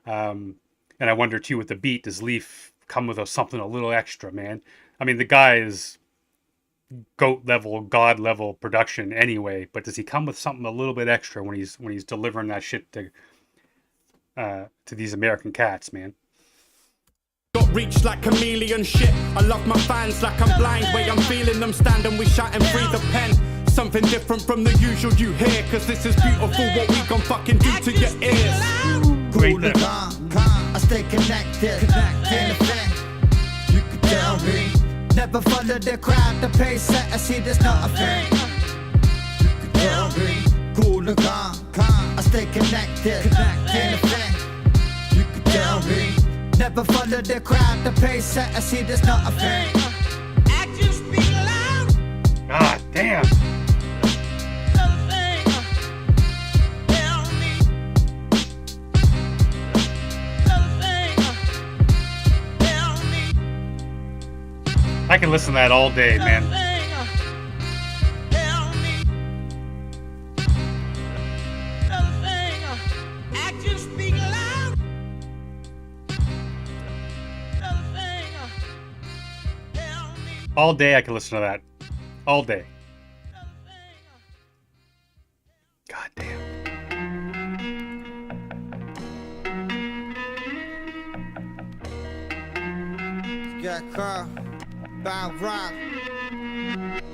And I wonder too, with the beat, does Leaf come with something a little extra, man? I mean, the guy is GOAT level, God level production anyway, but does he come with something a little bit extra when he's delivering that shit to these American cats, man? Got reach like chameleon shit. I love my fans like I'm blind. Way I'm feeling them standing, we shouting free the pen. something different from the usual you hear. Cause this is beautiful what we gon' fucking do to your ears. Great there. I stay connected. Anything you could tell me. Never follow the crowd, the pace set. I see there's not a thing. You could tell me. Cool and calm. I stay connected. Anything you could tell me. Never follow the crowd, the pace set. I see there's not a thing. Actions speak loud. God damn. I can listen to that all day, man. All day I can listen to that. All day. God damn. Yeah, Carl. Bound rock.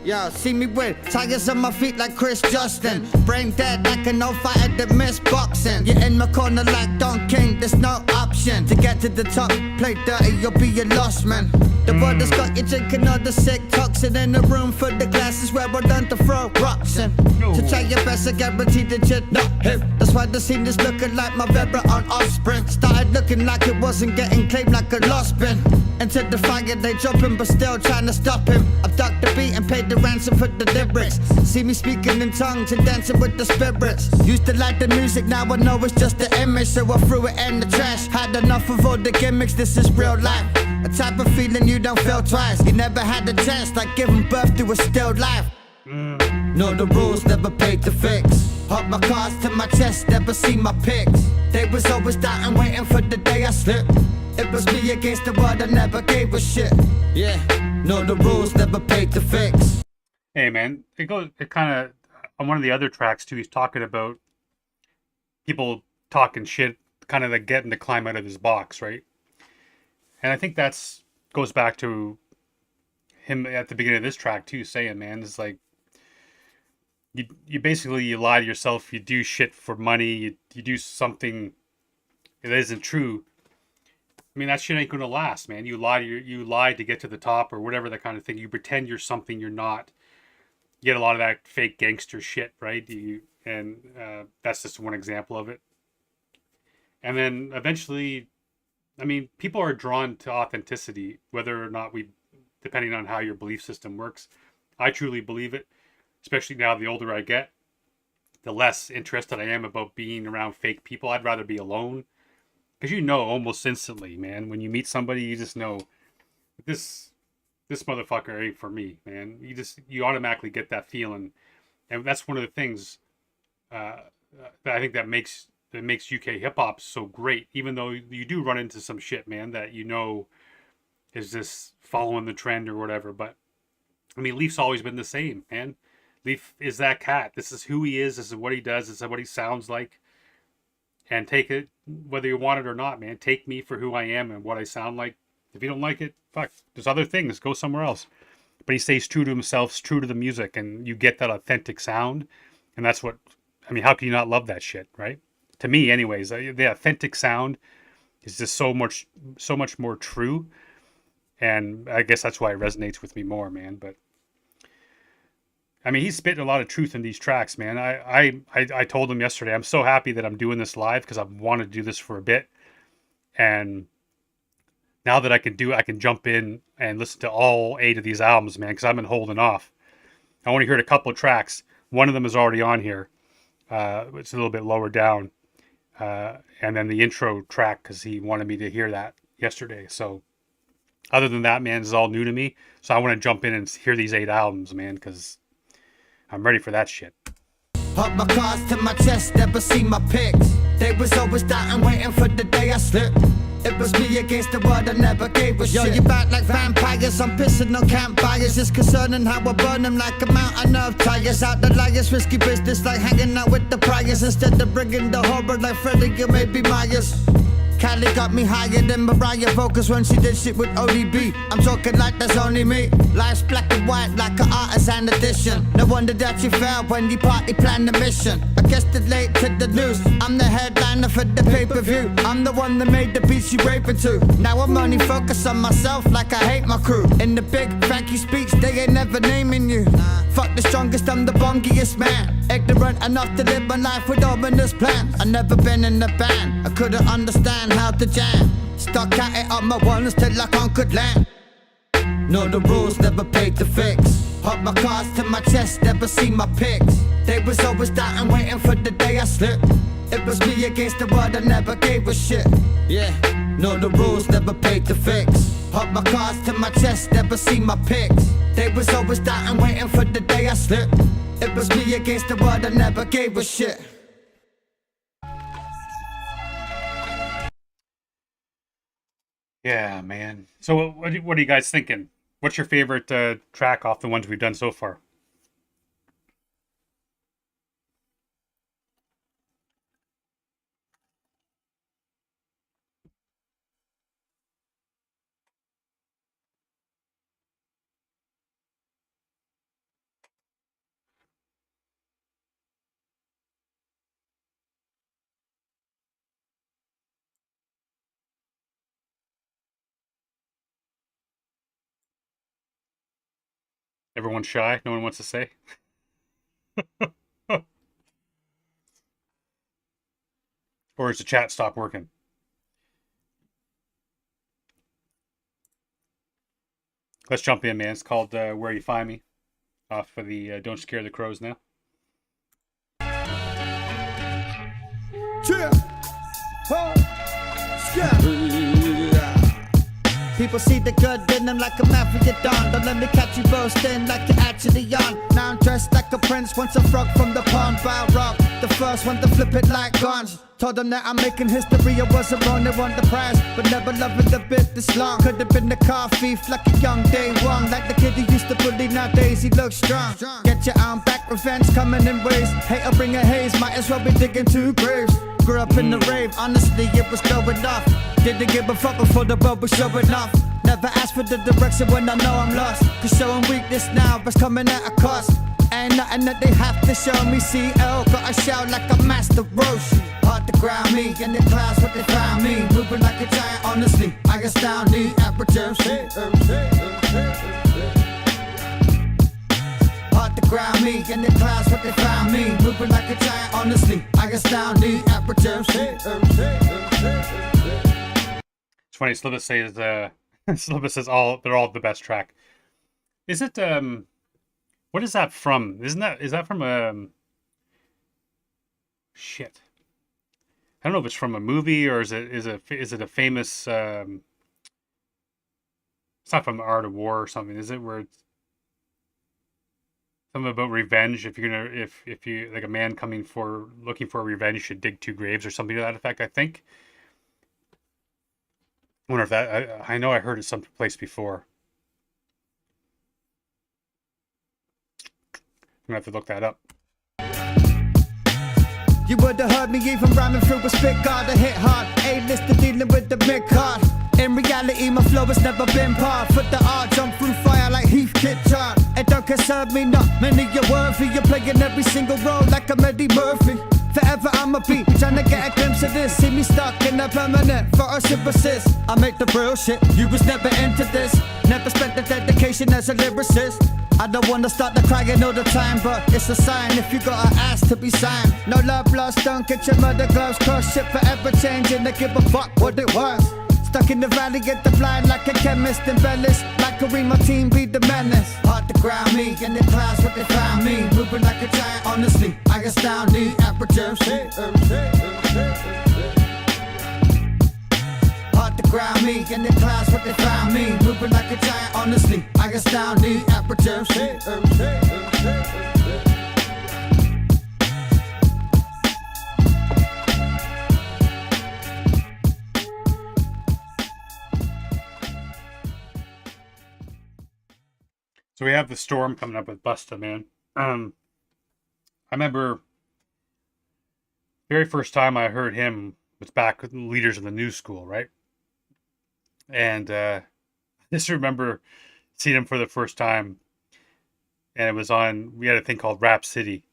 Yo, see me with tigers on my feet like Chris Justin. Brain dead like an old fighter that missed boxing. You're in my corner like Don King, there's no option. To get to the top, play dirty, you'll be a lost man. The world has got you drinking all the sick toxin. In the room for the glasses where we're done to throw rocks in. To try your best, I guarantee that you're not hip. That's why the scene is looking like my Vera on Offspring. Started looking like it wasn't getting claimed like a lost bin. Into the fire they dropping but still trying to stop him. Abduct the beat and paid the ransom for the lyrics. See me speaking in tongues and dancing with the spirits. Used to like the music, now I know it's just the image. So I threw it in the trash. Had enough of all the gimmicks, this is real life. A type of feeling you don't feel twice. You never had a chance like giving birth to a still life. Know the rules, never paid to fix. Hold my cards to my chest, never see my pics. They was always doubting, waiting for the day I slipped. It was me against the world, I never gave a shit. Yeah, know the rules, never paid to fix. Hey man, it kind of, on one of the other tracks too, he's talking about people talking shit, kind of like getting to climb out of his box, right? And I think goes back to him at the beginning of this track too, saying, man, it's like, you basically, you lie to yourself, you do shit for money, you do something that isn't true. I mean, that shit ain't gonna last, man. You lie to get to the top or whatever, that kind of thing. You pretend you're something you're not. You get a lot of that fake gangster shit, right? That's just one example of it. And then eventually, I mean, people are drawn to authenticity, whether or not depending on how your belief system works. I truly believe it, especially now the older I get, the less interested I am about being around fake people. I'd rather be alone. Because you know almost instantly, man, when you meet somebody, you just know this motherfucker ain't for me, man. You automatically get that feeling. And that's one of the things that I think that makes UK hip hop so great, even though you do run into some shit, man, that you know is just following the trend or whatever. But I mean, Leaf's always been the same, man. Leaf is that cat. This is who he is. This is what he does. This is what he sounds like. And take it, whether you want it or not, man. Take me for who I am and what I sound like. If you don't like it, fuck. There's other things. Go somewhere else. But he stays true to himself, true to the music, and you get that authentic sound. And that's what, I mean, how can you not love that shit, right? To me, anyways, the authentic sound is just so much more true. And I guess that's why it resonates with me more, man. But I mean, he's spitting a lot of truth in these tracks, man. I told him yesterday, I'm so happy that I'm doing this live because I've wanted to do this for a bit. And now that I can jump in and listen to all 8 of these albums, man, because I've been holding off. I only heard a couple of tracks. One of them is already on here. It's a little bit lower down. And then the intro track, because he wanted me to hear that yesterday. So other than that, man, this is all new to me. So I want to jump in and hear these 8 albums, man, because I'm ready for that shit. Hold my cards to my chest, never see my pics. They was always doubting, waiting for the day I slipped. It was me against the world, I never gave a shit. Yo, you back like vampires, I'm pissing on campfires. It's concerning how I burn them like a mountain of tires. Out the liars, risky business like hanging out with the priors. Instead of bringing the horror like Freddy, you may be Myers. Cali got me higher than Mariah Vocals when she did shit with ODB. I'm talking like there's only me. Life's black and white like an artisan edition. No wonder that you fell when you party planned the mission. I guess it late to the news. I'm the headliner for the pay-per-view. I'm the one that made the beats you raping to. Now I'm only focused on myself like I hate my crew. In the big Frankie speech, they ain't never naming you. Fuck the strongest, I'm the bongiest man. Ignorant enough to live my life with ominous plans. I never been in a band, I couldn't understand how to jam. Stuck at it on my ones till I conquered land. Know the rules, never paid to fix. Pop my cards to my chest, never see my pics. They was always doubting, waiting for the day I slipped. It was me against the world, I never gave a shit. Yeah, know the rules, never paid to fix. Pop my cards to my chest, never see my pics. They was always doubting, waiting for the day I slipped. It was me against the world, I never gave a shit. Yeah, man. So what are you guys thinking? What's your favorite track off the ones we've done so far? Everyone's shy. No one wants to say. Or is the chat stop working? Let's jump in, man. It's called Where You Find Me. Off for the Don't Scare the Crows now. People see the good in them like a mafia don. Don't let me catch you boasting like you're actually on. Now I'm dressed like a prince, once a frog from the pond. Bow rock, the first one to flip it like guns. Told them that I'm making history, I wasn't wrong, they want the prize. But never loving the bit this long. Could've been the car thief like a young day one. Like the kid who used to bully, nowadays he looks strong. Get your arm back, revenge coming in waves. Hate or bring a haze, might as well be digging two graves. Grew up in the rave, honestly it was going off. Didn't give a fuck before the world was showing off. Never ask for the direction when I know I'm lost. Cause showing weakness now, but coming at a cost. Ain't nothing that they have to show me. CL, gotta shout like a master roast. Hard to ground me, in the clouds what they found me. Moving like a giant, honestly, I astound the aperture. Hard to ground me, in the clouds what they found me. Moving like a giant, honestly, I astound the aperture. It's funny. Slibba says Slibba says they're all the best track. Is it what is that from? Is that from shit? I don't know if it's from a movie or is it a famous it's not from Art of War or something, is it? Where it's something about revenge. If you're gonna if you like a man looking for revenge should dig two graves or something to that effect, I think. I wonder if that I know I heard it someplace before. I'm gonna have to look that up. You would've heard me even rhyming through a spit guard. I hit hard, A-lister dealing with the mid card. In reality, my flow has never been par. Foot the art, jump through fire like Heathkit chart. It don't concern me, not many you're worthy. You're playing every single role like a Eddie Murphy. Forever I'ma be trying to get a glimpse of this. See me stuck in a permanent photosynthesis. I make the real shit, you was never into this. Never spent the dedication as a lyricist. I don't wanna start the crying all the time, but it's a sign if you got an ass to be signed. No love lost, don't get your mother gloves crossed. Shit forever changing, they give a fuck what it was. Stuck in the valley, get the blind like a chemist. Embellish like Kareem, my team be the menace. Hard to ground me, in the clouds what they found me. Moving like a giant, honestly, I astound the aperture. Hard to ground me, in the clouds what they found me. Moving like a giant, honestly, I astound the aperture. So we have the storm coming up with Busta, man. I remember very first time I heard him was back with Leaders of the New School, right? And I just remember seeing him for the first time, and it was on. We had a thing called Rap City,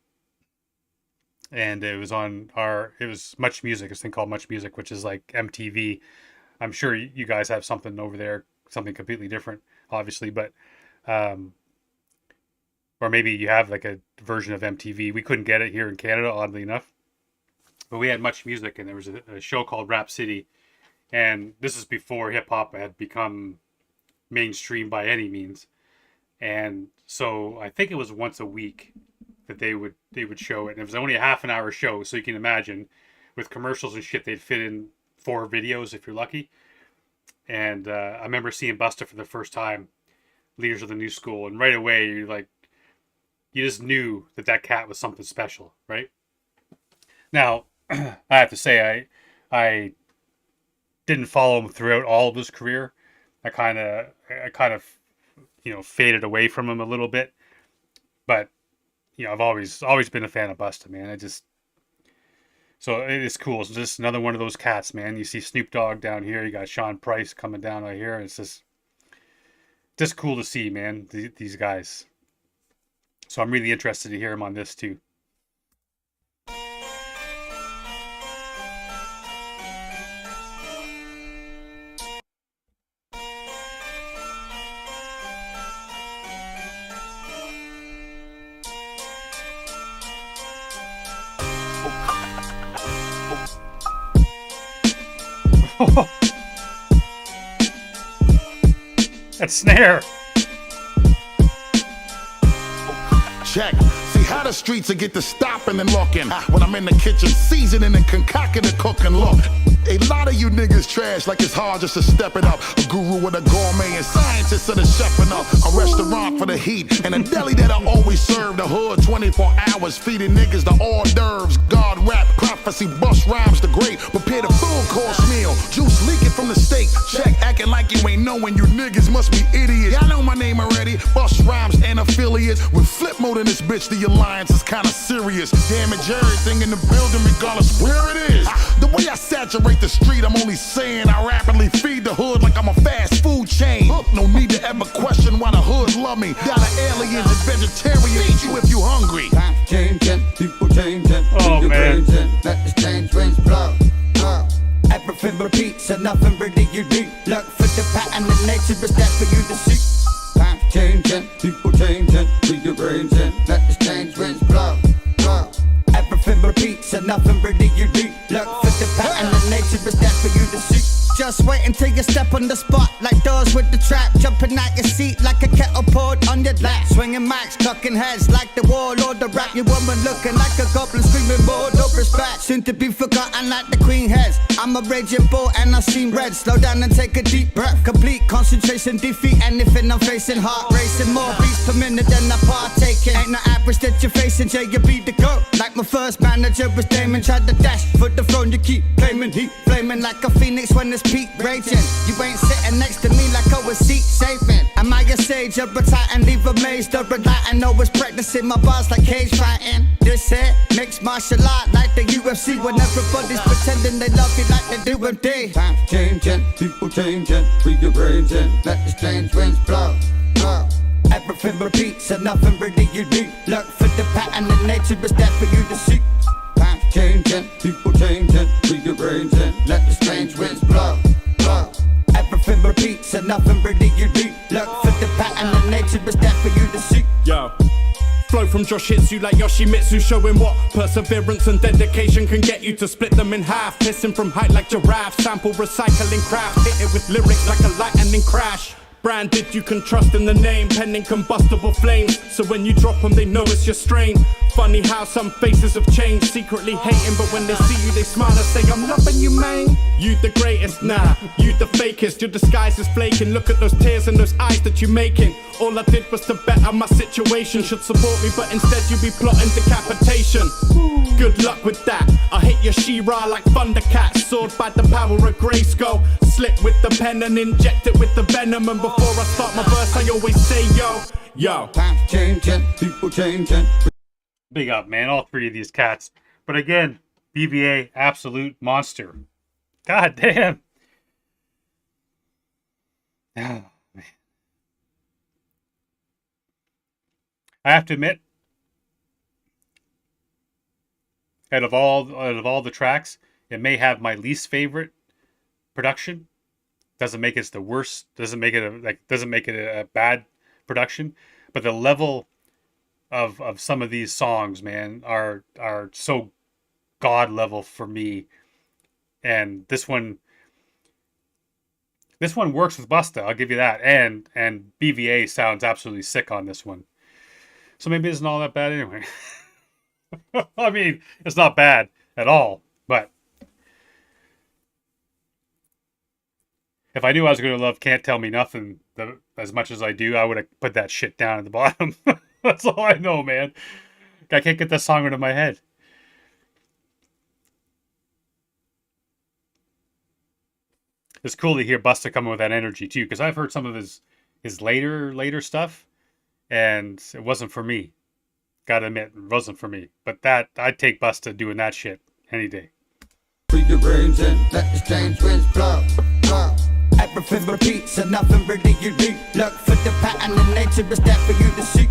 and it was on it was Much Music, this thing called Much Music, which is like MTV. I'm sure you guys have something over there, something completely different, obviously, but or maybe you have like a version of MTV. We couldn't get it here in Canada, oddly enough, but we had Much Music, and there was a show called Rap City, and this is before hip hop had become mainstream by any means. And so I think it was once a week that they would show it, and it was only a half an hour show, so you can imagine with commercials and shit they'd fit in 4 videos if you're lucky. And I remember seeing Busta for the first time, Leaders of the New School, and right away you just knew that cat was something special, right? Now I have to say I didn't follow him throughout all of his career. I kind of faded away from him a little bit, but I've always been a fan of Busta, man. So it is cool. It's just another one of those cats, man. You see Snoop Dogg down here, you got Sean Price coming down right here, and it's just cool to see, man, these guys. So I'm really interested to hear him on this too. That snare. Check. See how the streets will get to stopping and looking when I'm in the kitchen seasoning and concocting and cooking. Look, a lot of you niggas trash like it's hard just to step it up. A guru with a gourmet and scientist of the chefing up. A restaurant for the heat and a deli that'll always serve the hood 24 hours, feeding niggas the hors d'oeuvres. God rap, prophecy, bust rhymes the great. Prepare the full course meal. Juice leaking from the steak. Check, acting like you ain't knowing. You niggas must be idiots. Y'all know my name already. Bust rhymes and affiliates. With flip mode in this bitch, the alliance is kinda serious. Damage everything in the building regardless where it is. The way I saturate the street, I'm only saying I rapidly feed the hood like I'm a fast food chain. No need to ever question why the hood love me. Dollar aliens and vegetarians. Feed you if you hungry. Times changing, people changing. Oh, man. Let the change winds blow. Everything repeats and nothing really unique. Look for the pattern in nature, but that's for you to see. Times changing, people changing. Leave your brains in. Let the change winds blow. Everything repeats and nothing really unique. Look for the pattern in nature, but that's for you to see. Just wait until you step on the spot like doors with the trap. Jumping out your seat like a kettle poured on your lap. Swinging mics, cocking heads like the warlord. The rap your woman looking like a goblin screaming more. No respect, soon to be forgotten like the queen heads. I'm a raging bull and I've seen red. Slow down and take a deep breath. Complete concentration, defeat anything I'm facing. Heart racing, more beats per minute than I partaking. Ain't no average that you're facing, Jay, you be the GOAT. Like my first manager was Damon, tried to dash for the throne. You keep claiming heat, flaming like a phoenix when it's peak raging. You ain't sitting next to me like I was seat saving. Am I a sage or a titan? Leave amazed or enlightened. Always practicing my bars like cage fighting. This here mixed martial art like the UFC. When everybody's pretending they love you like they do MD. Times changing, people changing. Free your brains in. Let the strange winds blow. Everything repeats and nothing really unique. Look for the pattern in nature, it's there for you to see. Times changing, people changing. Free your brains in. Let the strange winds blow. Everything repeats and nothing really unique. Look for the pattern in nature, it's there for you to see. Yo. Flow from Josh hits you like Yoshimitsu, showing what perseverance and dedication can get you to split them in half. Pissing from height like giraffe, sample recycling craft. Hit it with lyrics like a lightning crash. Branded, you can trust in the name, pending combustible flames. So when you drop them, they know it's your strain. Funny how some faces have changed, secretly hating, but when they see you, they smile and say, I'm loving you, man. You the greatest, nah, you the fakest. Your disguise is flaking, look at those tears in those eyes that you're making. All I did was to better my situation. Should support me, but instead you be plotting decapitation. Good luck with that. I hit your She-Ra like Thundercat, sword by the power of Grayskull. Slit with the pen and inject it with the venom. And before I start my verse, I always say, yo. Times changing, people changing. Big up, man, all 3 of these cats. But again, BBA, absolute monster. God damn. Oh, man. I have to admit, out of all the tracks, it may have my least favorite production. Doesn't make it the worst. Doesn't make it a bad production. But the level of some of these songs, man, are so god level for me. And this one works with Busta, I'll give you that. And BVA sounds absolutely sick on this one. So maybe it's not all that bad anyway. I mean, it's not bad at all, but if I knew I was going to love Can't Tell Me Nothing as much as I do, I would have put that shit down at the bottom. That's all I know, man. I can't get that song out of my head. It's cool to hear Busta coming with that energy too, because I've heard some of his later stuff, and it wasn't for me. Gotta admit, it wasn't for me. But that I'd take Busta doing that shit any day. Free your brains and let the strange winds blow, blow. Everything repeats and nothing really unique. Look for the pattern in nature, it's there for you to see.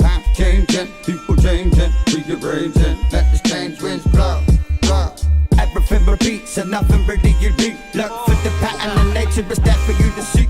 Times changing, people changing. Free your brains and let the strange winds blow, blow. Everything repeats and nothing really unique. Look for the pattern in nature, it's there for you to see.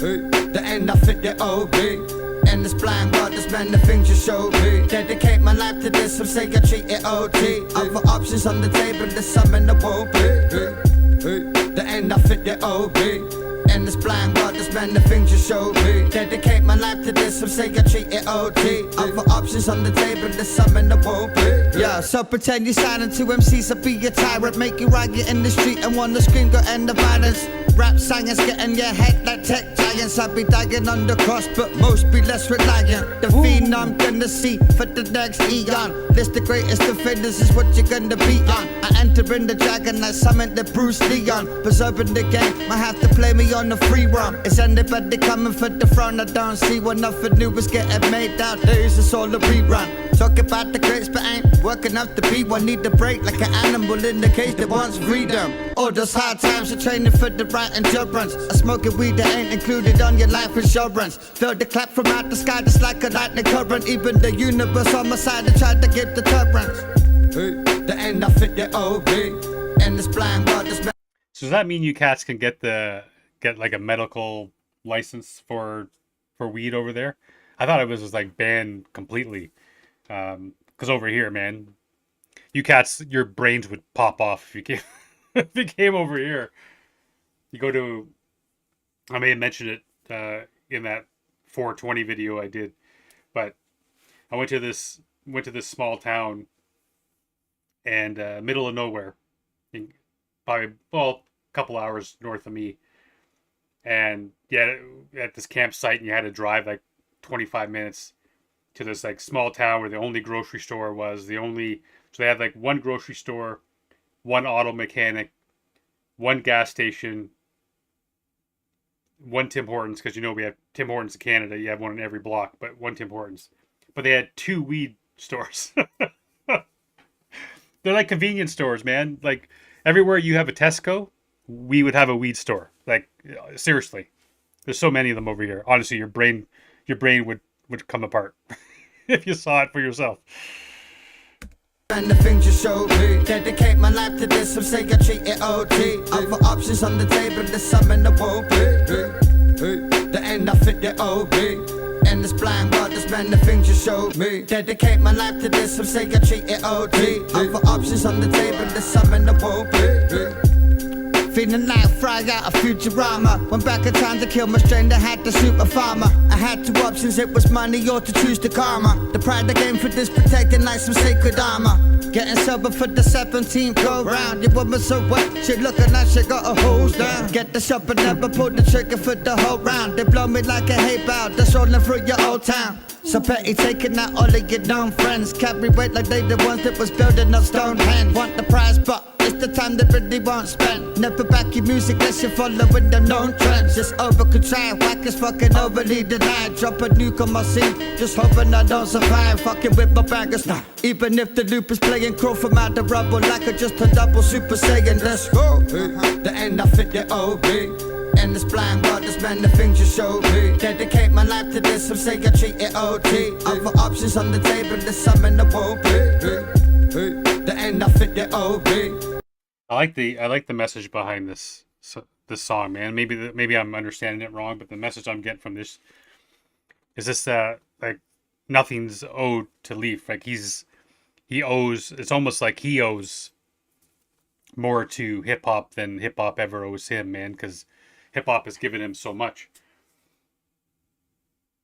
There ain't nothing that OB. In this blind world, there's many things you show me. Dedicate my life to this, some say I treat it OT. Other options on the table, there's some in the won't be. There ain't nothing that OB. In this blind world, there's many things you show me. Dedicate my life to this, some say I treat it OT. Other options on the table, there's some in the won't be. Yeah, so pretend you're signing to MCs, I'll be your tyrant. Make you riot in the street and wanna scream, go end the violence. Rap singers get in your head like tech giants. I'll be dying on the cross, but most be less reliant. The fiend I'm gonna see for the next eon. List the greatest offenders is what you're gonna be on. I enter in the dragon, I summon the Bruce Leon. Preserving the game, might have to play me on the free run. Is anybody coming for the throne? I don't see what nothing new is getting made nowadays. It's all a rerun. Talk about the greats, but ain't working up to be one. Need to break like an animal in the cage that wants freedom. All those hard times are training for the right endurance. I smoking weed that ain't included on your life insurance. Feel the clap from out the sky just like a lightning current. Even the universe on my side to try to give the deterrence. There ain't nothing that OB. And this blind world is. So does that mean you cats can get like a medical license for weed over there? I thought it was just like banned completely. Because over here, man, you cats, your brains would pop off if you came if you came over here. You go to, I may have mentioned it in that 420 video I did, but I went to this small town and middle of nowhere, probably a couple hours north of me, and yeah, at this campsite, and you had to drive like 25 minutes to this like small town where the only grocery store was so they had like one grocery store, one auto mechanic, one gas station, one Tim Hortons, because we have Tim Hortons in Canada, you have one in every block, but one Tim Hortons. But they had 2 weed stores. They're like convenience stores, man. Like everywhere you have a Tesco, we would have a weed store. Like seriously, there's so many of them over here. Honestly, your brain would come apart if you saw it for yourself. And the things you show me, dedicate my life to this, some say I treat it OT. Other options on the table, there's some in the won't be. There ain't nothing that OB. In this blind world, there's many things you show me. Dedicate my life to this, some say I treat it OT. Other options on the table, there's some in the won't be. Feeling like fry out of Futurama. Went back in time to kill my strain that had to suit my farmer. I had two options, it was money or to choose the karma. The pride I gained for this protecting like some sacred armor. Getting sober for the 17th go round. Your woman so wet, she looking like she got her hose down. Get the shop and never pull the trigger for the whole round. They blow me like a hay bow that's rolling through your old town. So petty taking out all of your known friends. Carry weight like they the ones that was building up Stonehenge. Want the prize but it's the time they really won't spend. Never back your music unless you're following the known trends. Just over contrived, whack is fucking overly denied. Drop a nuke on my scene, just hoping I don't survive. Fucking with my baggers, nah. Even if the loop is playing crow from out the rubble, like a just a double super saiyan. Let's go. The end I fit the OB. And this blind world, this man, the things you show me. Dedicate my life to this, some say I treat it OT. Other options on the table, there's some in the won't be. The end I fit the OB. I like the message behind this song, man. Maybe I'm understanding it wrong, but the message I'm getting from this is this like nothing's owed to Leaf. Like he owes. It's almost like he owes more to hip hop than hip hop ever owes him, man. Because hip hop has given him so much.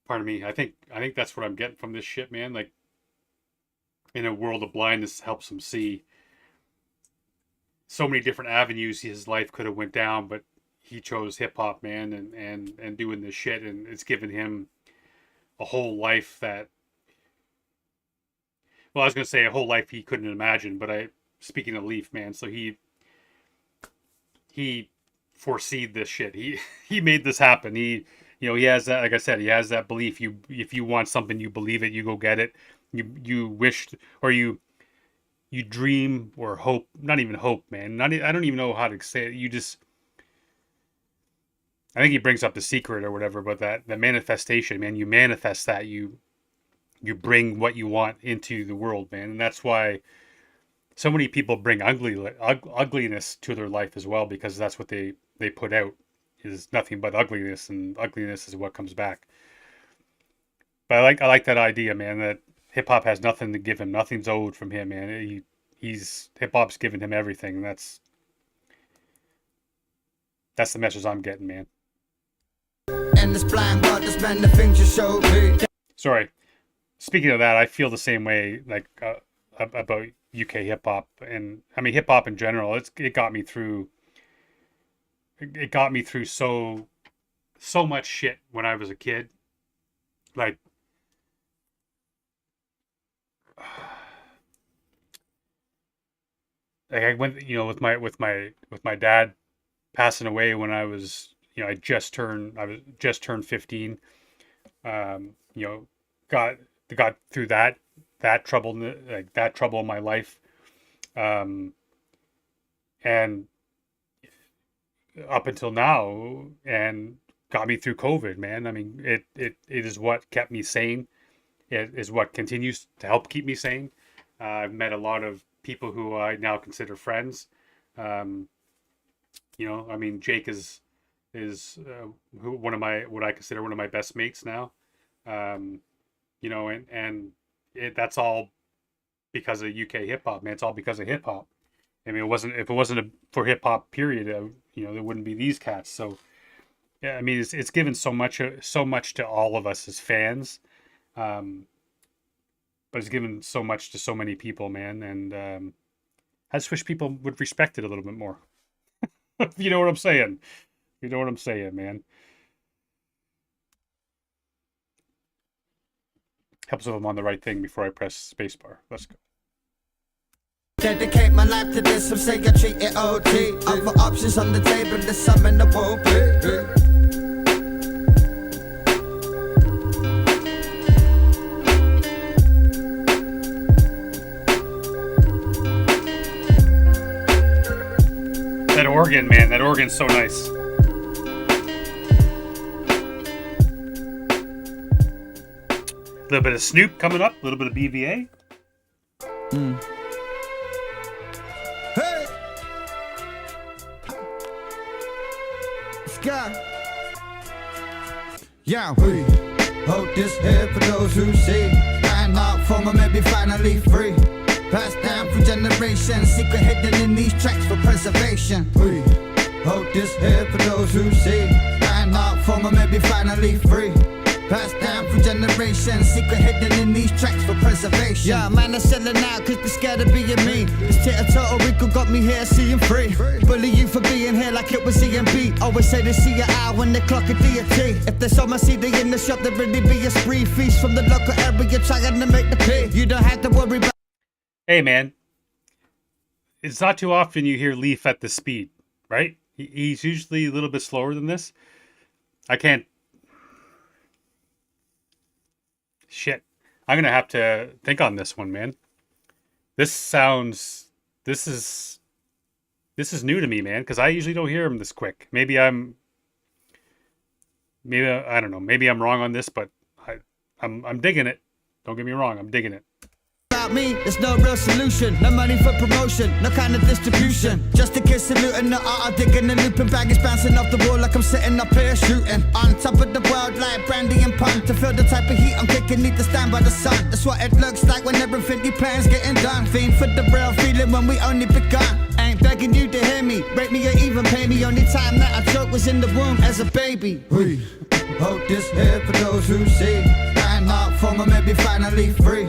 Pardon me. I think that's what I'm getting from this shit, man. Like in a world of blindness, helps him see so many different avenues his life could have went down, but he chose hip hop, man, and doing this shit, and it's given him a whole life that, well, I was gonna say a whole life he couldn't imagine, but speaking of Leaf, man, so he foreseed this shit. He made this happen. He has that, like I said, he has that belief. If you want something, you believe it, you go get it. You wished, or you dream or hope, not even hope, man. I don't even know how to say it. I think he brings up the secret or whatever, but the manifestation, man, you manifest that, you bring what you want into the world, man. And that's why so many people bring ugliness to their life as well, because that's what they put out is nothing but ugliness, and ugliness is what comes back. But I like that idea, man, that hip hop has nothing to give him. Nothing's owed from him, man. Hip hop's given him everything. That's the message I'm getting, man. And this blind world, this man, the things you showed me. Sorry. Speaking of that, I feel the same way like about UK hip hop, and I mean hip hop in general. It got me through. It got me through so much shit when I was a kid. Like I went, with my dad passing away when I was, I just turned 15. Got through that trouble, like that trouble in my life, and up until now, and got me through COVID, man. I mean, it is what kept me sane. It is what continues to help keep me sane. I've met a lot of people who I now consider friends. I mean, Jake is what I consider one of my best mates now. That's all because of UK hip hop, man. It's all because of hip hop. I mean, if it wasn't for hip hop, period, there wouldn't be these cats. So, yeah, I mean, it's given so much to all of us as fans. But it's given so much to so many people, man, and I just wish people would respect it a little bit more. You know what I'm saying? You know what I'm saying, man. Helps if I'm on the right thing before I press spacebar. Let's go. Dedicate my life to this, some say I treat it OT. Other options on the table, there's some in the won't be. That organ, man, that organ's so nice. A little bit of Snoop coming up, a little bit of BVA. Hey! Sky! Yeah, we hold this here for those who see. Stand up for me, maybe finally free. Passed down for generations, secret hidden in these tracks for preservation. Hold this here for those who see. Line up for me, maybe finally free. Passed down through generations, secret hidden in these tracks for preservation. Yeah, man, I'm selling out cause they're scared of being me. This theater total Rico got me here seeing free. Bully you for being here like it was EMB. Always say they see your eye when they clock a deity. If they saw my CD in the shop, there'd really be a spree feast from the local area trying to make the pay. You don't have to worry about. Hey, man. It's not too often you hear Leaf at this speed, right? He's usually a little bit slower than this. I can't. Shit. I'm going to have to think on this one, man. This is new to me, man, because I usually don't hear him this quick. Maybe I don't know. Maybe I'm wrong on this, but I'm digging it. Don't get me wrong. I'm digging it. Me, there's no real solution. No money for promotion, no kind of distribution. Just a kid saluting the art of digging and looping. Baggage bouncing off the wall like I'm sitting up here shooting. On top of the world like brandy and pun. To feel the type of heat I'm kicking, need to stand by the sun. That's what it looks like when everything you plan's getting done. Fiend for the real feeling when we only begun. Ain't begging you to hear me, rate me or even pay me. Only time that I choked was in the womb as a baby. We hold this here for those who see. Line up for me, maybe finally free.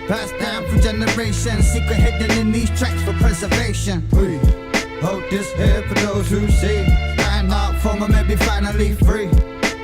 Passed down through generations, secret hidden in these tracks for preservation. We hold this here for those who see. Line up for me, maybe finally free.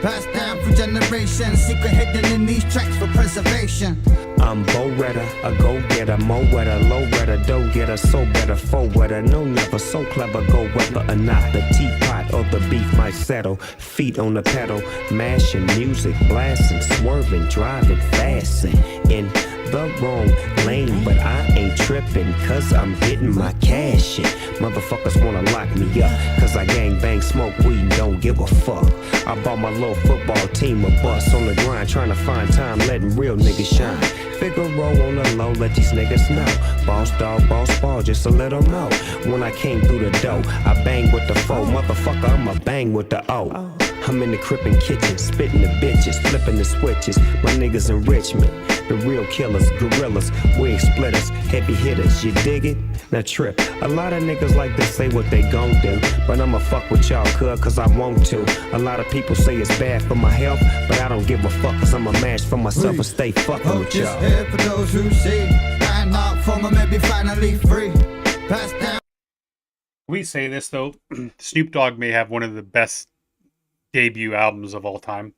Passed down through generations, secret hidden in these tracks for preservation. I'm Bo-Redder, a go-getter, mo-wetter, low-redder, dough-getter, so better, faux-wetter, no never, so clever, go whether or not the teapot or the beef might settle. Feet on the pedal, mashing, music blasting, swerving, driving, fasting, in the wrong lane, but I ain't tripping, cause I'm getting my cash in. Motherfuckers wanna lock me up, cause I gang bang, smoke weed and don't give a fuck. I bought my little football team a bus on the grind, trying to find time, letting real niggas shine. Figaro on the low, let these niggas know. Boss dog, boss ball, just a little more. When I came through the door, I bang with the foe. Motherfucker, I'ma bang with the O. I'm in the crippin' kitchen, spitting the bitches, flipping the switches. My niggas in Richmond, the real killers, gorillas, wig splitters, heavy hitters. You dig it? Now trip. A lot of niggas like to say what they gon' do, but I'ma fuck with y'all, cause I want to. A lot of people say it's bad for my health, but I don't give a fuck, cause I'm a match for myself and stay fucking with y'all. Here for those who see. Line up for me, maybe finally free. Pass down. We say this though, Snoop Dogg may have one of the best debut albums of all time.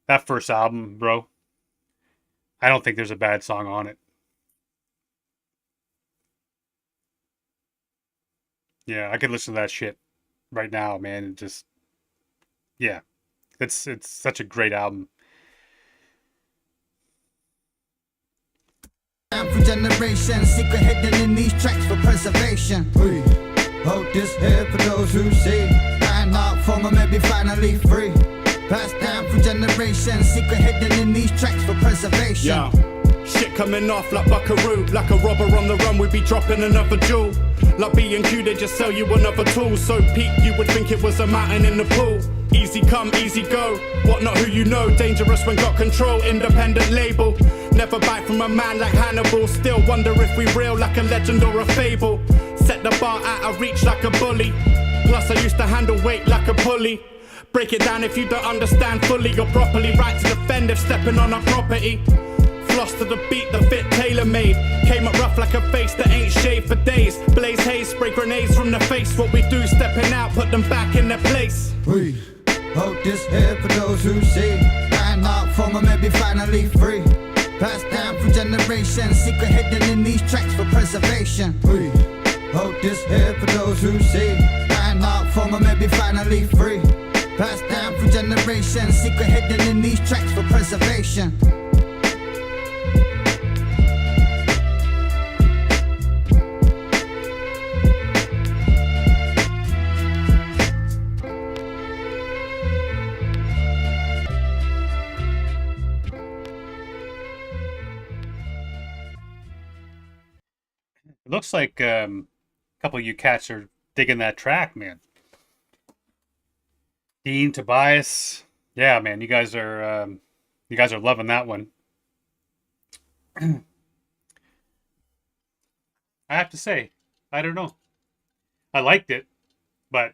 That first album, bro, I don't think there's a bad song on it. Yeah, I could listen to that shit right now, man. It just, yeah, it's such a great album. For generations, secret hidden in these tracks for preservation. We hold this here for those who see. Line up for me, maybe finally free. Passed down for generations, secret hidden in these tracks for preservation. Yeah. Shit coming off like Buckaroo, like a robber on the run, we'd be dropping another jewel. Like B&Q, they just sell you another tool. So peak, you would think it was a mountain in the pool. Easy come, easy go, what not who you know. Dangerous when got control, independent label. Never bite from a man like Hannibal. Still wonder if we real like a legend or a fable. Set the bar out of reach like a bully. Plus I used to handle weight like a pulley. Break it down if you don't understand fully or properly. Right to defend if stepping on our property. Floss to the beat, the fit tailor-made. Came up rough like a face that ain't shaved for days. Blaze haze, spray grenades from the face. What we do, stepping out, put them back in their place. We hold this here for those who see. Line up for me, maybe finally free. Passed down for generations, secret hidden in these tracks for preservation. We hold this here for those who see. Line up for me, maybe finally free. Passed down for generations, secret hidden in these tracks for preservation. It looks like a couple of you cats are digging that track, man. Dean, Tobias, yeah, man, you guys are loving that one. I have to say, I don't know. I liked it, but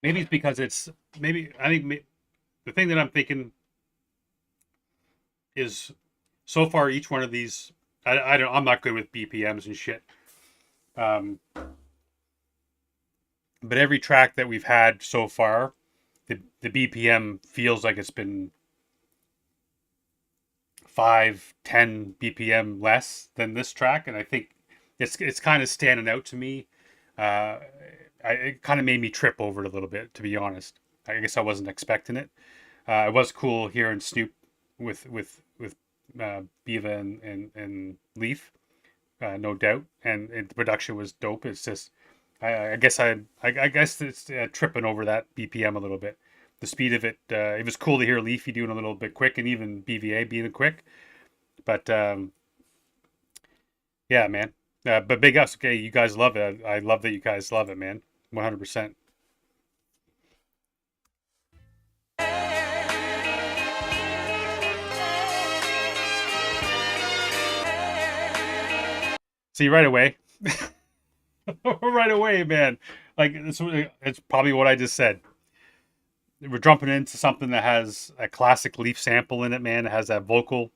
Maybe it's because the thing that I'm thinking is so far each one of these, I'm not good with BPMs and shit. But every track that we've had so far, the BPM feels like it's been 5-10 BPM less than this track, and I think it's kind of standing out to me. It kind of made me trip over it a little bit, to be honest. I guess I wasn't expecting it. It was cool hearing Snoop with Biva and Leaf, no doubt, and the production was dope. It's just, I guess it's tripping over that BPM a little bit. The speed of it, it was cool to hear Leafy doing a little bit quick, and even BVA being quick. But yeah, man. But big ups, okay, you guys love it. I love that you guys love it, man. 100%. See, right away. Right away, man. Like, it's probably what I just said. We're jumping into something that has a classic Leaf sample in it, man. It has that vocal.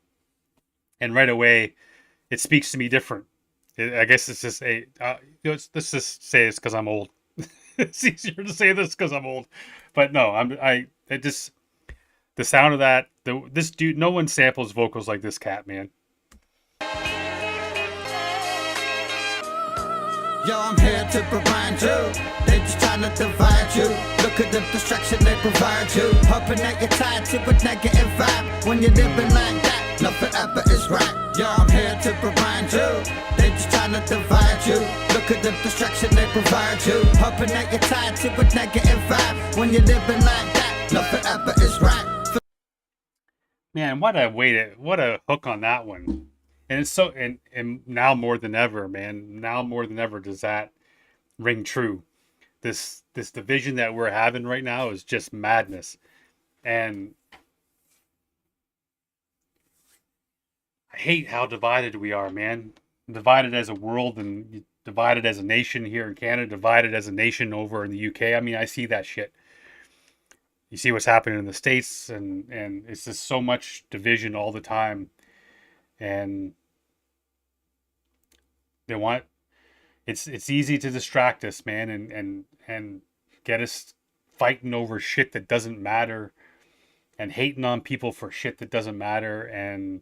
And right away, it speaks to me different. I guess it's just let's just say it's because I'm old. It's easier to say this because I'm old. But no, the sound of that, this dude, no one samples vocals like this cat, man. Yo, I'm here to remind you, they just trying to divide you. Look at the distraction they provide you. Hoping that you're tied to a negative vibe. When you're living like that, nothing ever is right. Yo, I'm here to remind you, they just trying to divide you. Look at the distraction they provide you. Hoping that you're tied to a negative vibe. When you're living like that, nothing ever is right. Man, what a hook on that one. And it's so, and now more than ever, man, now more than ever does that ring true. This division that we're having right now is just madness. And I hate how divided we are, man. Divided as a world and divided as a nation here in Canada, divided as a nation over in the UK. I mean, I see that shit. You see what's happening in the States, and it's just so much division all the time. And they want, it's easy to distract us, man, and get us fighting over shit that doesn't matter, and hating on people for shit that doesn't matter, and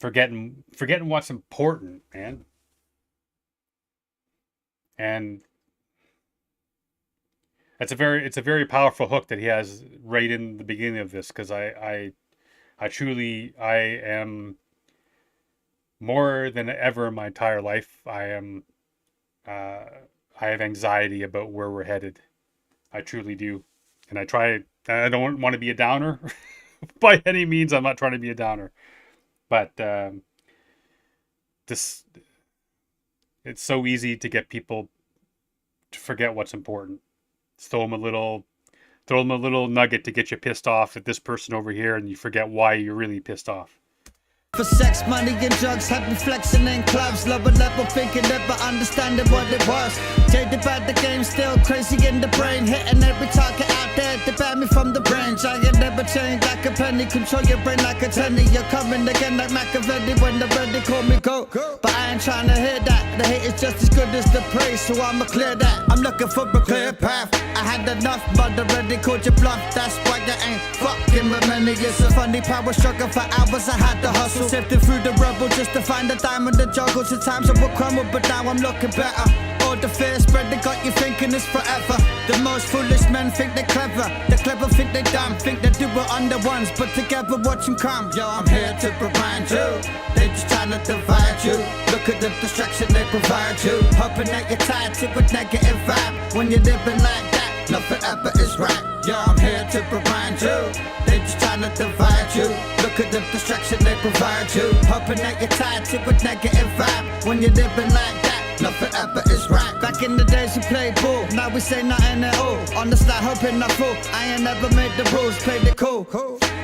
forgetting what's important, man. And it's a very powerful hook that he has right in the beginning of this, because I am, more than ever in my entire life, I have anxiety about where we're headed. I truly do. And I don't want to be a downer by any means. I'm not trying to be a downer, but it's so easy to get people to forget what's important. Throw them a little nugget to get you pissed off at this person over here, and you forget why you're really pissed off. For sex, money and drugs, have me flexing in clubs. Lower level thinking, never understanding what it was. Jaded by the game, still crazy in the brain. Hitting every target out there, they ban me from the range. I ain't never changed like a penny. Control your brain like a tenny. You're coming again like Machiavelli. When they're ready, call me go. But I ain't trying to hear that. The hate is just as good as the praise, so I'ma clear that. I'm looking for a clear path. I had enough, but already called you bluff. That's why you ain't fucking with many. It's a funny power struggle for hours. I had to hustle. Sifting through the rubble just to find a diamond that juggles. At times I will crumble, but now I'm looking better. All the fear spread, they got you thinking it's forever. The most foolish men think they're clever. The clever think they're dumb. Think they do it on the ones, but together watch them come. Yo, I'm here to remind you, they just trying to divide you. Look at the distraction they provide you. Hoping that you're tied to a negative vibe. When you're living like that, nothing ever is right. Yo, I'm here to remind you, they just trying to divide you. Look at the distraction they provide you. Hoping that you're tied to a negative vibe. When you're living like that, nothing ever is right. Back in the days we played ball, now we say nothing at all. On the slide hoping I fall, I ain't never made the rules, played it cool.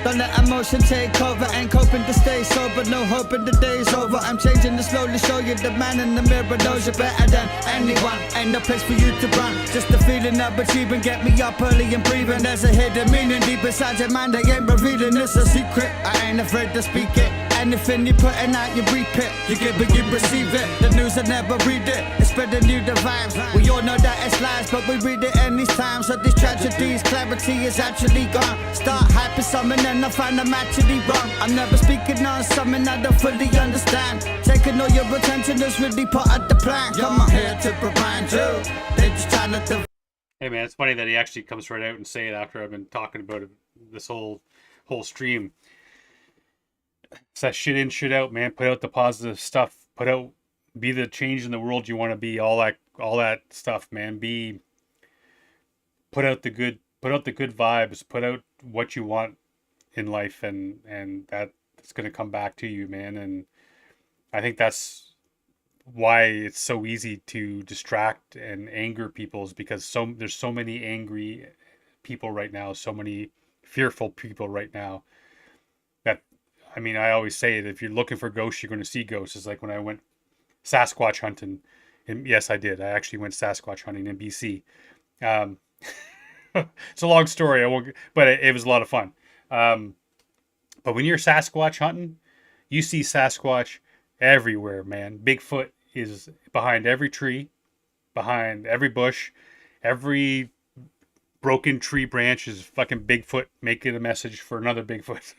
Don't let emotion take over. Ain't coping to stay sober, no hoping the day's over. I'm changing to slowly show you the man in the mirror knows you better than anyone. Ain't no place for you to run. Just the feeling of achieving, get me up early and breathing. There's a hidden meaning deep inside your mind. They ain't revealing, it's a secret. I ain't afraid to speak it. Anything you putting out, you reap it. You give it, you receive it. The news, I never read it. It's spreading you the vibes. We all know that it's lies, but we read it in these times. So these tragedies, clarity is actually gone. Start hyping something and I find I'm actually wrong. I'm never speaking on something I don't fully understand. Taking all your attention is really part of the plan. Come on here to remind you. They just trying to. Hey man, it's funny that he actually comes right out and say it after I've been talking about it this whole stream. It's that shit in, shit out, man. Put out the positive stuff. Be the change in the world you want to be. All that stuff, man. Put out the good vibes. Put out what you want in life, and that's gonna come back to you, man. And I think that's why it's so easy to distract and anger people, is because there's so many angry people right now, so many fearful people right now. I mean, I always say it, if you're looking for ghosts, you're going to see ghosts. It's like when I went Sasquatch hunting. And yes, I did. I actually went Sasquatch hunting in BC. It's a long story, but it was a lot of fun. But when you're Sasquatch hunting, you see Sasquatch everywhere, man. Bigfoot is behind every tree, behind every bush, every broken tree branch is fucking Bigfoot making a message for another Bigfoot.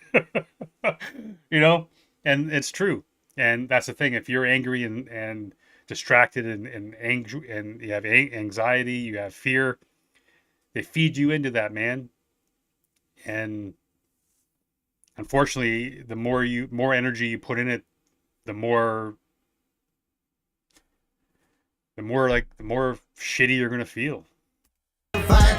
You know, and it's true. And that's the thing. If you're angry and distracted and angry, and you have anxiety, you have fear, they feed you into that, man. And unfortunately, the more energy you put in it, the more shitty you're gonna feel.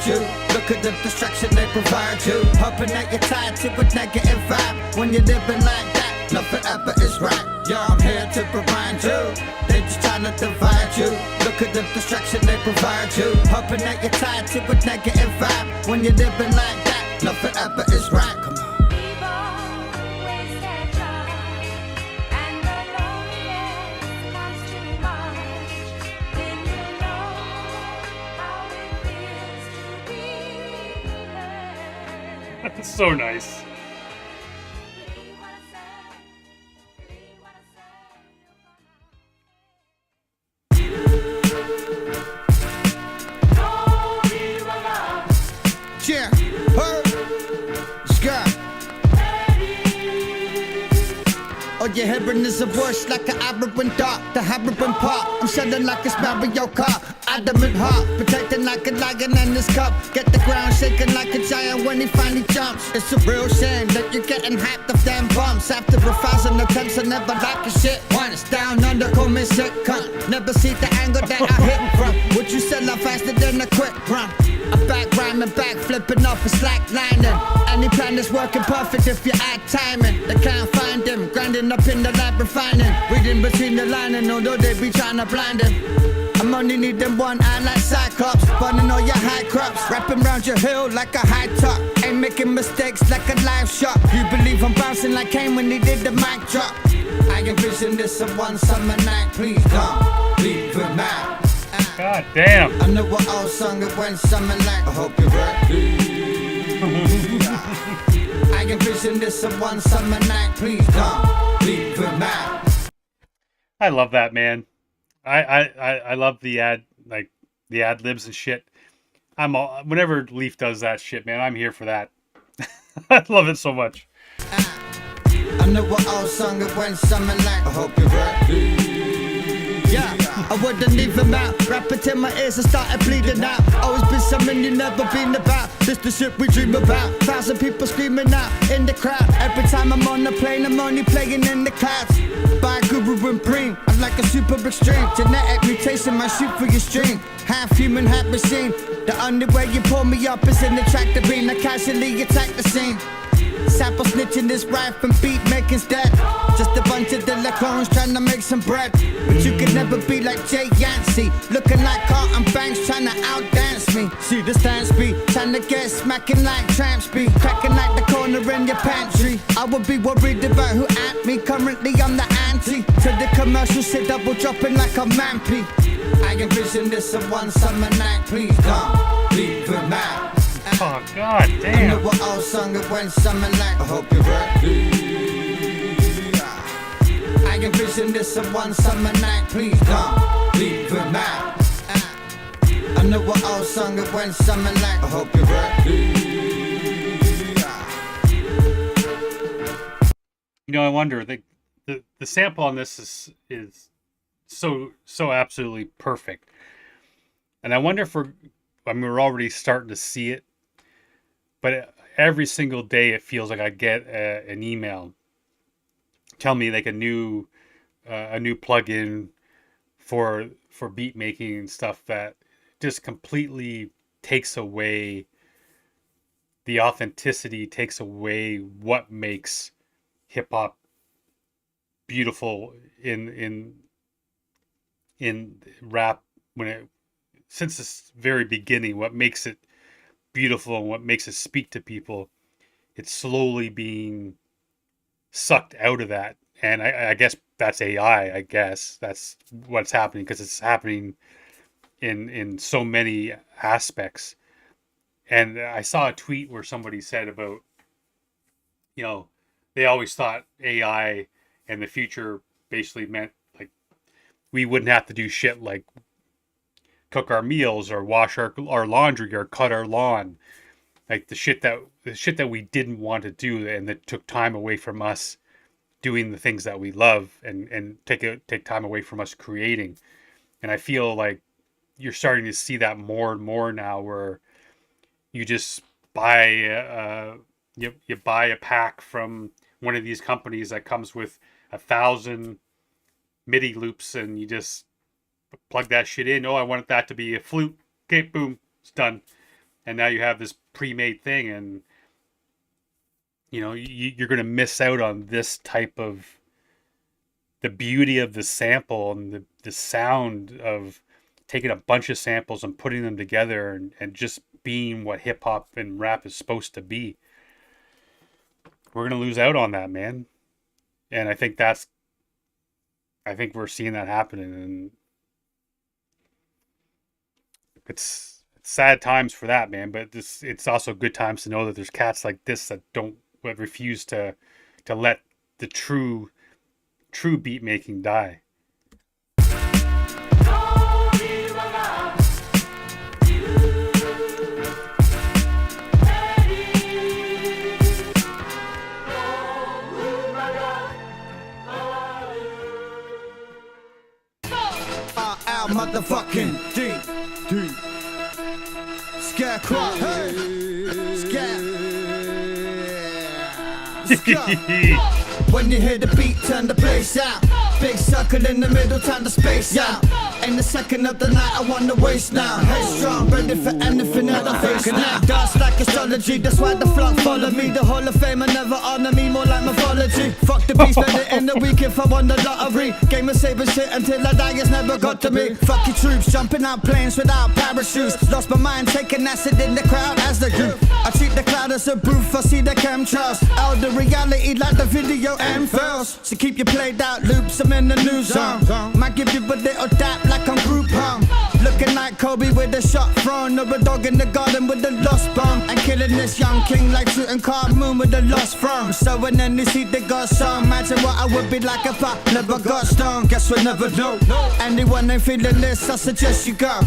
You. Look at the distraction they provide you. Hoping that you're tied to a negative vibe. When you're living like that, nothing ever is right. Yeah, I'm here to remind you. They just trying to divide you. Look at the distraction they provide you. Hoping that you're tied to a negative vibe. When you're living like that, nothing ever is right. Come on. It's so nice. Yeah, Scott. Oh, your hearing is a voice like an aberrant dart. The aberrant part, I'm shedding like it's Mario Kart. Adamant heart, protecting like a lion in his cup. Get the ground shaking like a giant when he finally jumps. It's a real shame that you're getting hyped off them bumps. After 1,000 attempts, I never like a shit. Once down under, call me sick cunt. Never see the angle that I hit from. Would you sell out faster than a quick run? A back rhyming, back flipping off a slack lining. Any plan is working perfect if you add timing. They can't find him, grinding up in the lab refining. Reading between the lining, although they be trying to blind him. I'm only needing one eye like Cyclops. Burning all your high crops, wrapping round your hill like a high top. Ain't making mistakes like a live shot. You believe I'm bouncing like Kane when he did the mic drop. I envision this a one summer night. Please don't leave it now. God damn. I know what old song it went summer like. I hope you're ready. I envision this a one summer night. Please don't leave it now. I love that, man. I love the ad libs and shit. Whenever Leaf does that shit, man, I'm here for that. I love it so much. I know what old song it went summer like. I hope you're ready. Yeah, I wouldn't leave him out. Rap it in my ears and started bleeding out. Always been something you never been about. This the shit we dream about. 1,000 people screaming out in the crowd. Every time I'm on the plane, I'm only playing in the clouds. By Guru and Preem, I'm like a super extreme. Genetic mutation, my shoot for your stream. Half human, half machine. The only way you pull me up is in the tractor beam. I casually attack the scene. Sample snitching this rife and beat making's dead. Just a bunch of the clones trying to make some bread. But you can never be like Jay Yancey. Looking like Carlton Banks trying to outdance me. See the stance be trying to get smacking like tramps be cracking like the corner in your pantry. I would be worried about who at me. Currently I'm the anti to the commercial shit, double dropping like a mampy. I envision this a one summer night. Please don't leave it now. Oh god I damn. know what old song it went summer night. I hope you're ready. I envision this a one summer night. Please don't leave it now. I know what old song it went summer night. I hope you're ready. You know, I wonder, the sample on this is so absolutely perfect. And I wonder if we're already starting to see it, but every single day it feels like I get an email tell me like a new plugin for beat making and stuff that just completely takes away the authenticity, takes away what makes hip hop beautiful in rap since the very beginning. What makes it beautiful and what makes it speak to people, it's slowly being sucked out of that. And I guess that's AI. I guess that's what's happening, because it's happening in so many aspects. And I saw a tweet where somebody said about, they always thought AI and the future basically meant like we wouldn't have to do shit like cook our meals or wash our laundry or cut our lawn, like the shit that we didn't want to do and that took time away from us doing the things that we love and take time away from us creating. And I feel like you're starting to see that more and more now, where you just buy you buy a pack from one of these companies that comes with 1,000 MIDI loops, and you just plug that shit in. Oh, I want that to be a flute. Okay, boom, it's done. And now you have this pre-made thing, and you're going to miss out on this type of the beauty of the sample and the sound of taking a bunch of samples and putting them together and just being what hip hop and rap is supposed to be. We're going to lose out on that, man. And I think we're seeing that happening, and it's sad times for that, man. But it's also good times to know that there's cats like this that refuse to let the true beat making die. Motherfucking D Scarecrow, hey, Scare. When you hear the beat, turn the bass out. Big circle in the middle, time to space out. Ain't the second of the night I wanna waste now. Headstrong, ready for anything that I face now. Dance like astrology, that's why the flock follow me. The Hall of Fame never honor me, more like mythology. Fuck the beast, spend it in the week if I won the lottery. Game of saving shit until I die, it's never got to me. Fuck your troops, jumping out planes without parachutes. Lost my mind, taking acid in the crowd as the group. I treat the cloud as a booth, I see the chemtrails. Out the reality like the video and fails. So keep your played out loops, I'm in the new zone. Might give you a little dap like I'm group home. Looking like Kobe with a shot thrown, or a dog in the garden with a lost bomb. And killing this young king like shooting Moon with a lost throne. So when then you see the God song, imagine what I would be like if I never got stoned. Guess we'll never know. Anyone ain't feeling this, I suggest you go.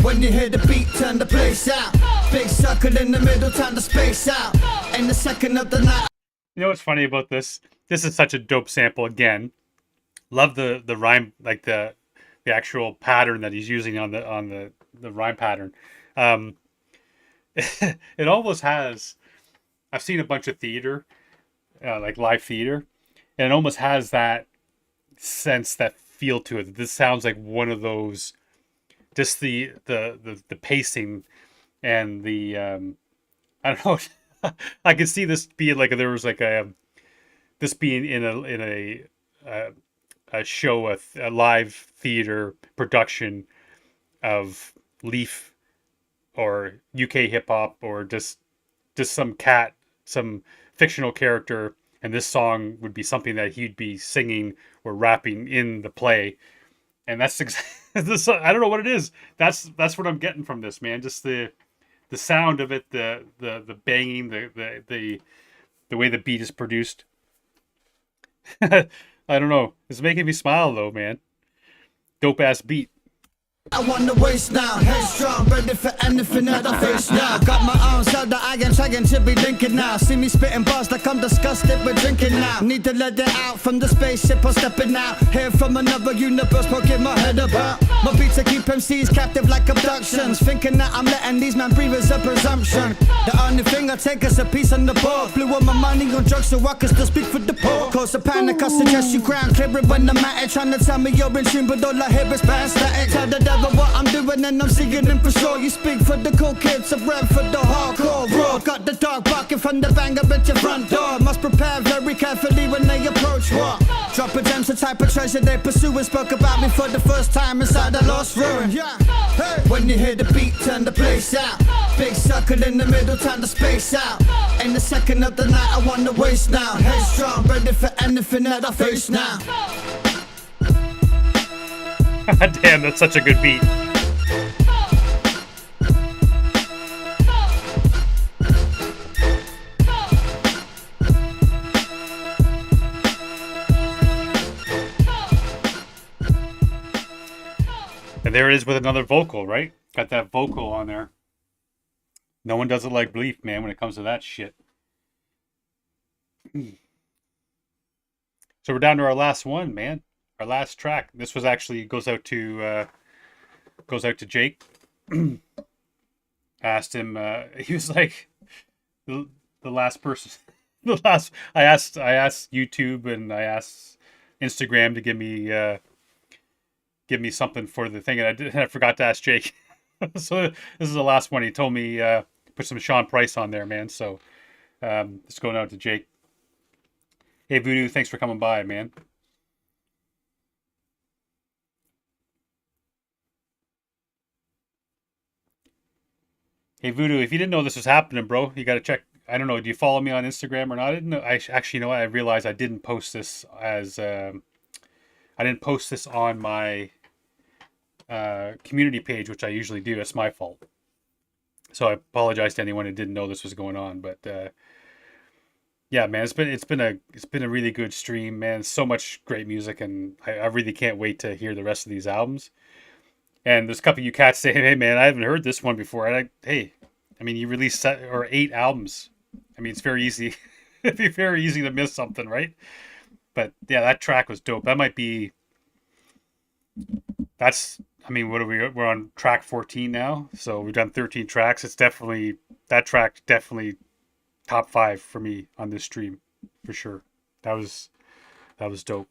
When you hear the beat, turn the place out. Big circle in the middle, time to space out. Ain't the second of the night. You know what's funny about this? This is such a dope sample again. Love the rhyme, like the actual pattern that he's using on the rhyme pattern. It almost has, I've seen a bunch of theater, like live theater, and it almost has that sense, that feel to it. This sounds like one of those, just the pacing and the I don't know. I could see this being like, there was like this being in a show, a live theater production of Leaf or UK hip hop, or just some cat, some fictional character, and this song would be something that he'd be singing or rapping in the play. And that's this. I don't know what it is. That's what I'm getting from this, man. Just the sound of it, the banging, the way the beat is produced. I don't know. It's making me smile though, man. Dope ass beat. I wanna waste now, headstrong, ready for anything that I face now. Got my arms out that I am trying to be linking now. See me spitting bars like I'm disgusted with drinking now. Need to let it out from the spaceship, I'm stepping out. Here from another universe, poking my head about. My beats are keep MCs captive like abductions. Thinking that I'm letting these men breathe is a presumption. The only thing I take is a piece on the board. Blew all my money on drugs so I can still speak for the poor. Cause a panic, I suggest you ground clear it when I'm at it. Trying to tell me you're in tune, but all I hear is bad static. Tell the devil what I'm doing and I'm seeing him for sure. You speak for the cool kids, I rap for the hardcore raw. Got the dog barking from the banger at your front door. Must prepare very carefully when they approach war. Drop a gem's the type of treasure they pursue. And spoke about me for the first time inside a lost ruin. Yeah. Hey. When you hear the beat, turn the place out. Big circle in the middle, time to space out. Ain't the second of the night I wanna waste now. Headstrong, ready for anything that I face now. Damn, that's such a good beat. And there it is with another vocal, right? Got that vocal on there. No one does it like Bleef, man, when it comes to that shit. So we're down to our last one, man. Our last track. This was actually goes out to Jake. Asked him. He was like the last person. The last. I asked YouTube and I asked Instagram to give me something for the thing, and I forgot to ask Jake. So this is the last one. He told me put some Sean Price on there, man. So it's going out to Jake. Hey Voodoo, thanks for coming by, man. Hey Voodoo, if you didn't know this was happening, bro, you got to check. I don't know. Do you follow me on Instagram or not? I didn't know. I actually, you know what? I realized I didn't post this as. I didn't post this on my community page, which I usually do. It's my fault. So I apologize to anyone who didn't know this was going on. But yeah, man, it's been a really good stream, man. So much great music, and I really can't wait to hear the rest of these albums. And there's a couple of you cats saying, "Hey, man, I haven't heard this one before." And I mean, you released 8 albums. I mean, it's very easy. It'd be very easy to miss something, right? But yeah, that track was dope. That might be. I mean, what are we? We're on track 14 now, so we've done 13 tracks. It's definitely that track. Definitely top 5 for me on this stream, for sure. That was dope.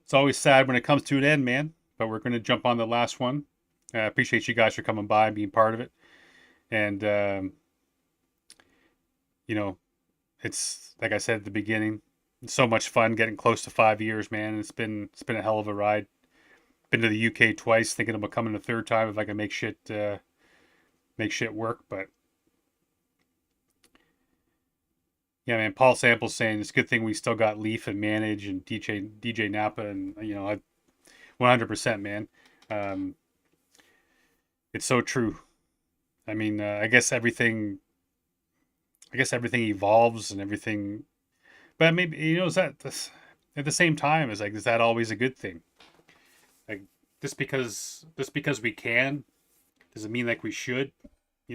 It's always sad when it comes to an end, man. But we're going to jump on the last one. I appreciate you guys for coming by and being part of it. And, you know, it's like I said at the beginning, it's so much fun getting close to 5 years, man. It's been a hell of a ride. Been to the UK twice, thinking about coming a third time if I can make shit work. But yeah, man, Paul Sample's saying it's a good thing we still got Leaf and Manage and DJ Napa, and 100%, man. It's so true. I mean, I guess everything evolves and everything, but maybe is that this at the same time is that always a good thing? Like just because we can, does it mean like we should? I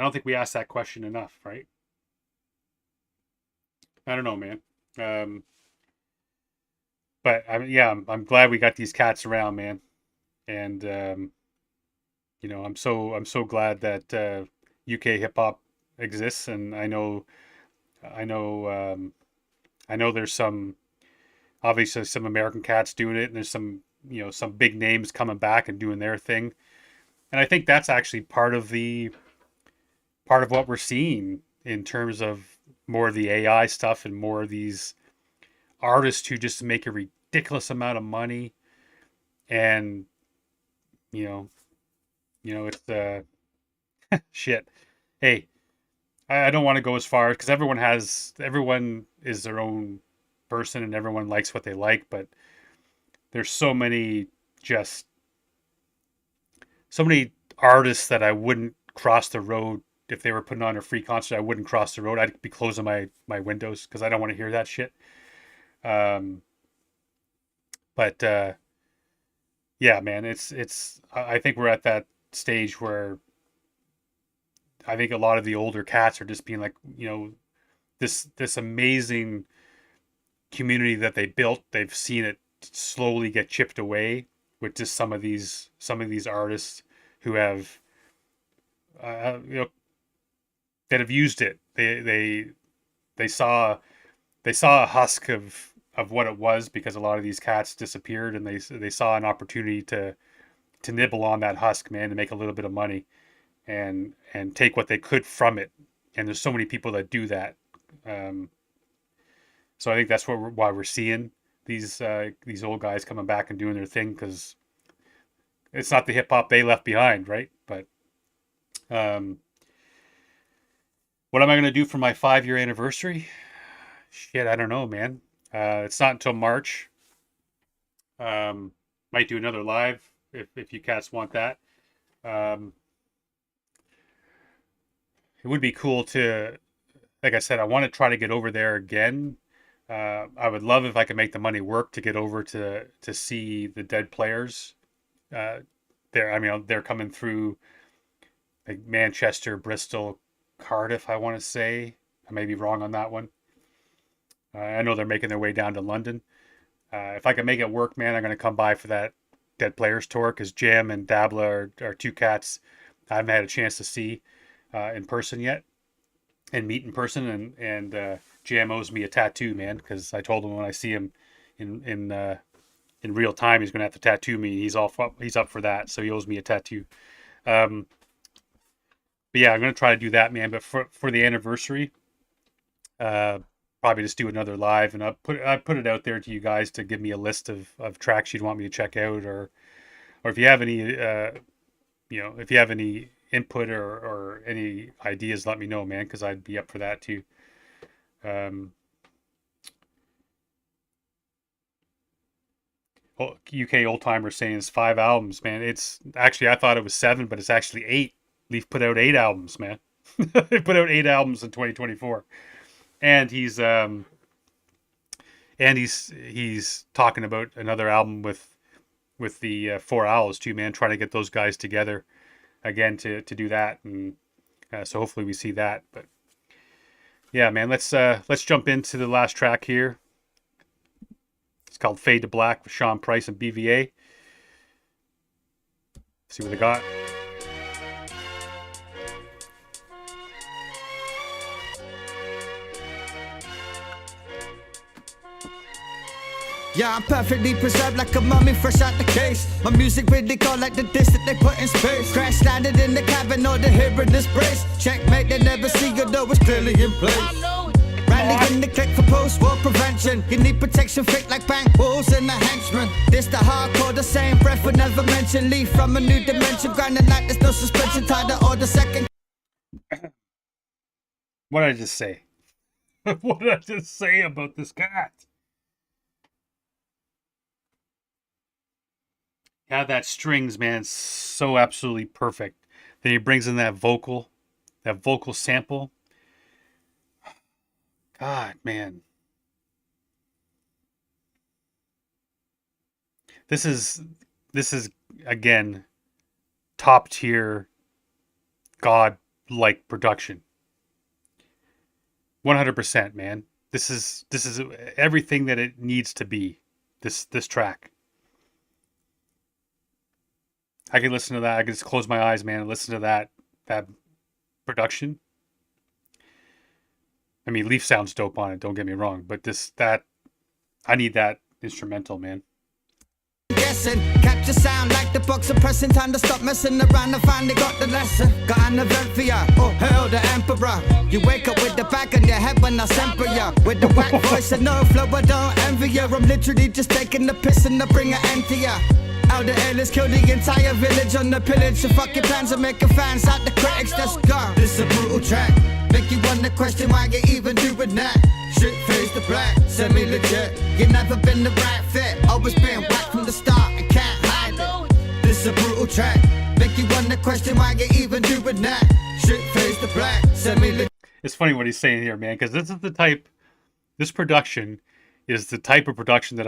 don't think we ask that question enough, right? I don't know, man. But I'm glad we got these cats around, man. And I'm so glad that UK hip hop exists, and I know there's some obviously some American cats doing it, and there's some some big names coming back and doing their thing, and I think that's actually part of what we're seeing in terms of more of the AI stuff and more of these artists who just make a ridiculous amount of money. And it's shit. Hey, I don't want to go as far because everyone is their own person and everyone likes what they like, but there's so many artists that I wouldn't cross the road if they were putting on a free concert. I wouldn't cross the road. I'd be closing my windows because I don't want to hear that shit. But yeah, man, I think we're at that stage where I think a lot of the older cats are just being like, this amazing community that they built. They've seen it slowly get chipped away with just some of these artists who have, that have used it. They saw a husk of what it was because a lot of these cats disappeared, and they saw an opportunity to nibble on that husk, man, to make a little bit of money and take what they could from it. And there's so many people that do that. So I think that's why we're seeing these old guys coming back and doing their thing, because it's not the hip hop they left behind, right? But what am I going to do for my 5-year anniversary? Shit, I don't know, man. It's not until March. Might do another live if you cats want that. It would be cool to, like I said, I want to try to get over there again. I would love if I could make the money work to get over to see the Dead Players. They're coming through like Manchester, Bristol, Cardiff, I want to say. I may be wrong on that one. I know they're making their way down to London. If I can make it work, man, I'm going to come by for that Dead Players tour, because Jam and Dabla are two cats I haven't had a chance to see in person yet and meet in person. And Jam owes me a tattoo, man, because I told him when I see him in real time, he's going to have to tattoo me. He's up for that, so he owes me a tattoo. But yeah, I'm going to try to do that, man. But for the anniversary, probably just do another live, and I'd put it out there to you guys to give me a list of tracks you'd want me to check out, or if you have any, if you have any input or any ideas, let me know, man, because I'd be up for that too. UK Old Timer saying it's 5 albums, man. It's actually, I thought it was 7, but it's actually 8. Leaf put out 8 albums, man. They put out 8 albums in 2024. And he's talking about another album with the 4 Owls too, man. Trying to get those guys together again to do that, and so hopefully we see that. But yeah, man, let's jump into the last track here. It's called "Fade to Black" with Sean Price and BVA. See what they got. Yeah, I'm perfectly preserved like a mummy fresh out the case. My music really go like the disc that they put in space. Crash landed in the cabin or the hero disgrace. Checkmate, they never see you, though it's clearly in place. Rally in the click for post-war prevention. You need protection, fake like bank walls and a henchman. This the hardcore, the same breath would never mention. Leave from a new dimension, grinding like there's no suspension. Tied to order second. What did I just say? What did I just say about this cat? Yeah, that strings, man, so absolutely perfect. Then he brings in that vocal sample. God, man. This is again top tier God-like production. 100%, man. This is everything that it needs to be. This track. I can listen to that. I can just close my eyes, man, and listen to that production. I mean, Leaf sounds dope on it, don't get me wrong, but I need that instrumental, man. Guess guessing. Capture sound like the box of pressing. Time to stop messing around and finally got the lesson. Got an event for ya, oh hell the emperor. You wake up with the bag on your head when I semper ya. With the whack voice and no flow, I don't envy ya. I'm literally just taking the piss and I bring it end to ya. Out the airless, kill the entire village on the pillage. The fucking plans of making fans out the critics, let's go. This a brutal track, make you wanna question why you even doing that. Shit face the black, semi-legit. You never been the right fit, always been whacked from the start and can't hide it. This a brutal track, make you wanna question why you even doing that. Shit face the black, semi-legit. It's funny what he's saying here, man, because this production is the type of production that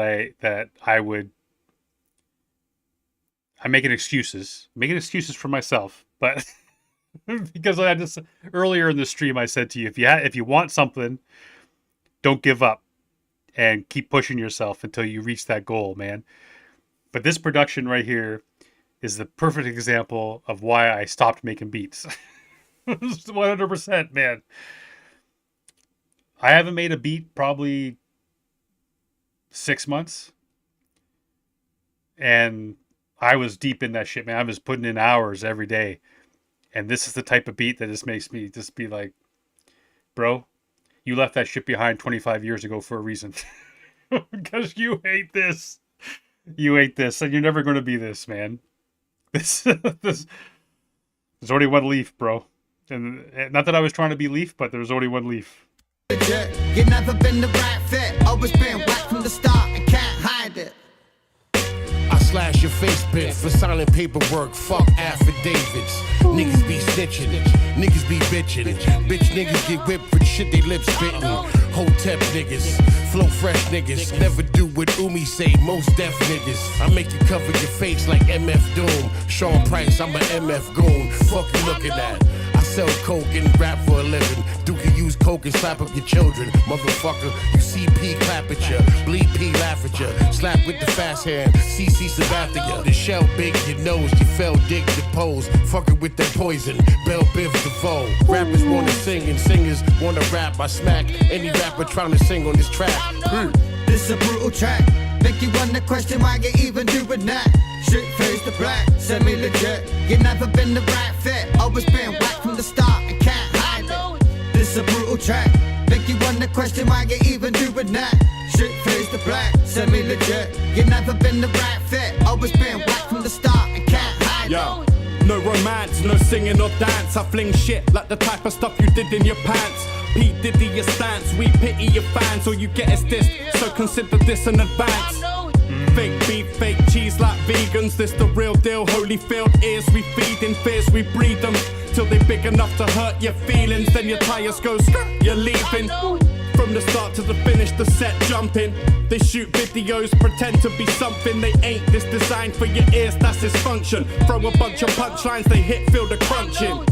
I'm making excuses for myself, but because I just earlier in the stream I said to you, if you want something, don't give up and keep pushing yourself until you reach that goal, man. But this production right here is the perfect example of why I stopped making beats. 100%, man. I haven't made a beat probably 6 months, and I was deep in that shit, man. I was putting in hours every day. And this is the type of beat that just makes me just be like, bro, you left that shit behind 25 years ago for a reason. Because you hate this. You hate this. And you're never going to be this, man. There's only one leaf, bro. And not that I was trying to be Leaf, but there's only one leaf. You never been the right fit, always been whacked from the start and can't hide it. I slash your face bit for silent paperwork, fuck affidavits. Niggas be snitching, niggas be bitching. Bitch niggas get whipped for shit they lips spitting. Hotep niggas, flow fresh niggas. Never do what Umi say, most deaf niggas. I make you cover your face like MF Doom. Sean Price, I'm a MF goon. Fuck you looking at? I sell coke and rap for a living. Duke you use coke and slap up your children. Motherfucker, you see P clap at ya, bleed P laugh at ya. Slap with the fast hand, CC Sabathia. The shell big your nose, you fell dig your pose. Fucking with that poison, Bell Biv DeVoe. Rappers wanna sing and singers wanna rap. I smack any rapper trying to sing on this track. This a brutal track, make you wanna question why you even doing that. Shit face the black, semi-legit. You never been the right fit, always been whacked from the start and can't hide it. This a brutal track, make you wanna question why you even doing that. Shit face the black, semi-legit. You never been the right fit, always been whacked from the start and can't hide it. No romance, no singing or dance. I fling shit like the type of stuff you did in your pants. Pete Diddy your stance, we pity your fans. All you get is this, so consider this in advance. Fake beef, fake cheese like vegans. This the real deal, Holyfield ears. We feed in fears, we breed them till they big enough to hurt your feelings. Then your tires go skirt, you're leaving. From the start to the finish, the set jumping. They shoot videos, pretend to be something they ain't. This designed for your ears, that's its function. Throw a bunch of punchlines, they hit, feel the crunching.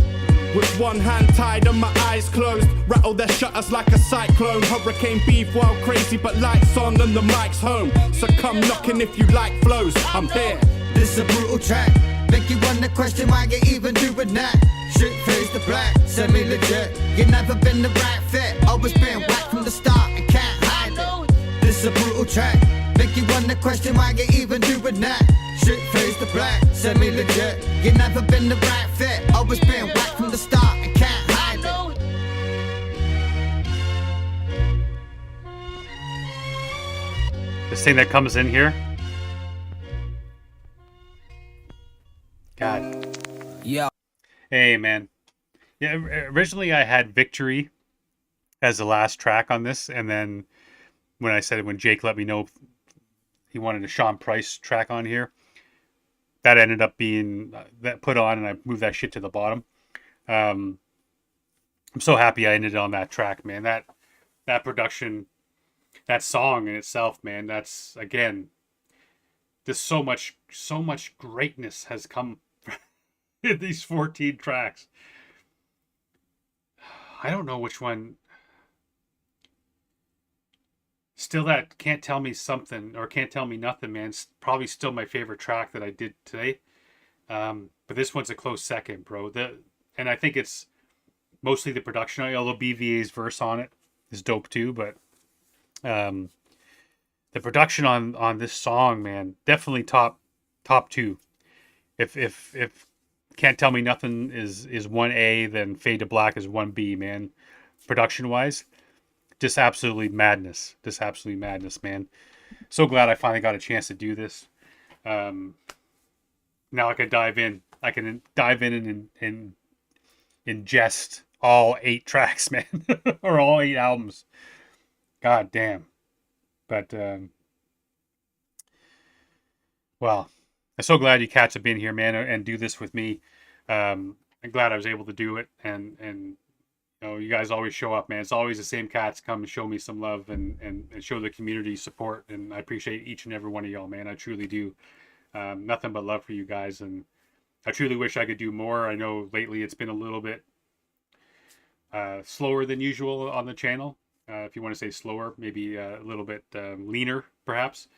With one hand tied and my eyes closed, rattle their shutters like a cyclone. Hurricane beef, wild crazy, but lights on and the mic's home. So come knocking if you like flows, I'm here. This a brutal track, make you wanna question why you even doing that. Shit face the black, semi-legit. You never been the right fit, always been whacked from the start and can't hide it. This a brutal track, make you wanna question why you even doing that. Shit face the black, semi-legit. You never been the right fit, always been whacked from the start and can't hide it. This thing that comes in here. God. Yeah. Hey, man. Yeah, originally I had Victory as the last track on this, and then when Jake let me know he wanted a Sean Price track on here, that ended up being that put on, and I moved that shit to the bottom. I'm so happy I ended on that track, man. That production, that song in itself, man. That's again, just so much greatness has come in these 14 tracks. I don't know which one. Still, that Can't Tell Me Something or Can't Tell Me Nothing, man. It's probably still my favorite track that I did today. But this one's a close second, bro. And I think it's mostly the production, although BVA's verse on it is dope too. But the production on this song, man, definitely top top two. If Can't Tell Me Nothing is 1A, then Fade to Black is 1B, man. Production wise, just absolutely madness. Just absolutely madness, man. So glad I finally got a chance to do this. Now I can dive in. I can dive in and ingest all 8 tracks, man, or all 8 albums. God damn. But well, I'm so glad you cats have been here, man, and do this with me. I'm glad I was able to do it, and you know, you guys always show up, man. It's always the same cats come and show me some love and show the community support, and I appreciate each and every one of y'all, man. I truly do. Nothing but love for you guys, and I truly wish I could do more. I know lately it's been a little bit slower than usual on the channel. If you want to say slower, maybe a little bit leaner, perhaps.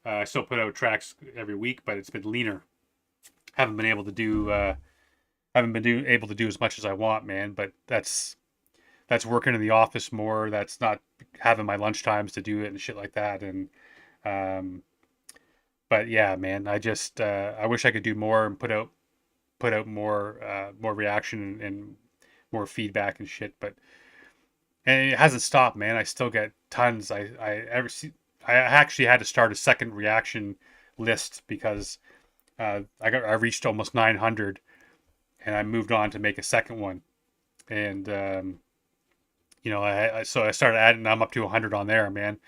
I still put out tracks every week, but it's been leaner. Haven't been able to do as much as I want, man. But that's working in the office more. That's not having my lunch times to do it and shit like that. And but yeah, man, I just I wish I could do more and put out more reaction and more feedback and shit. But and it hasn't stopped, man. I still get tons. I actually had to start a second reaction list because I reached almost 900, and I moved on to make a second one. And you know, so I started adding. I'm up to 100 on there, man.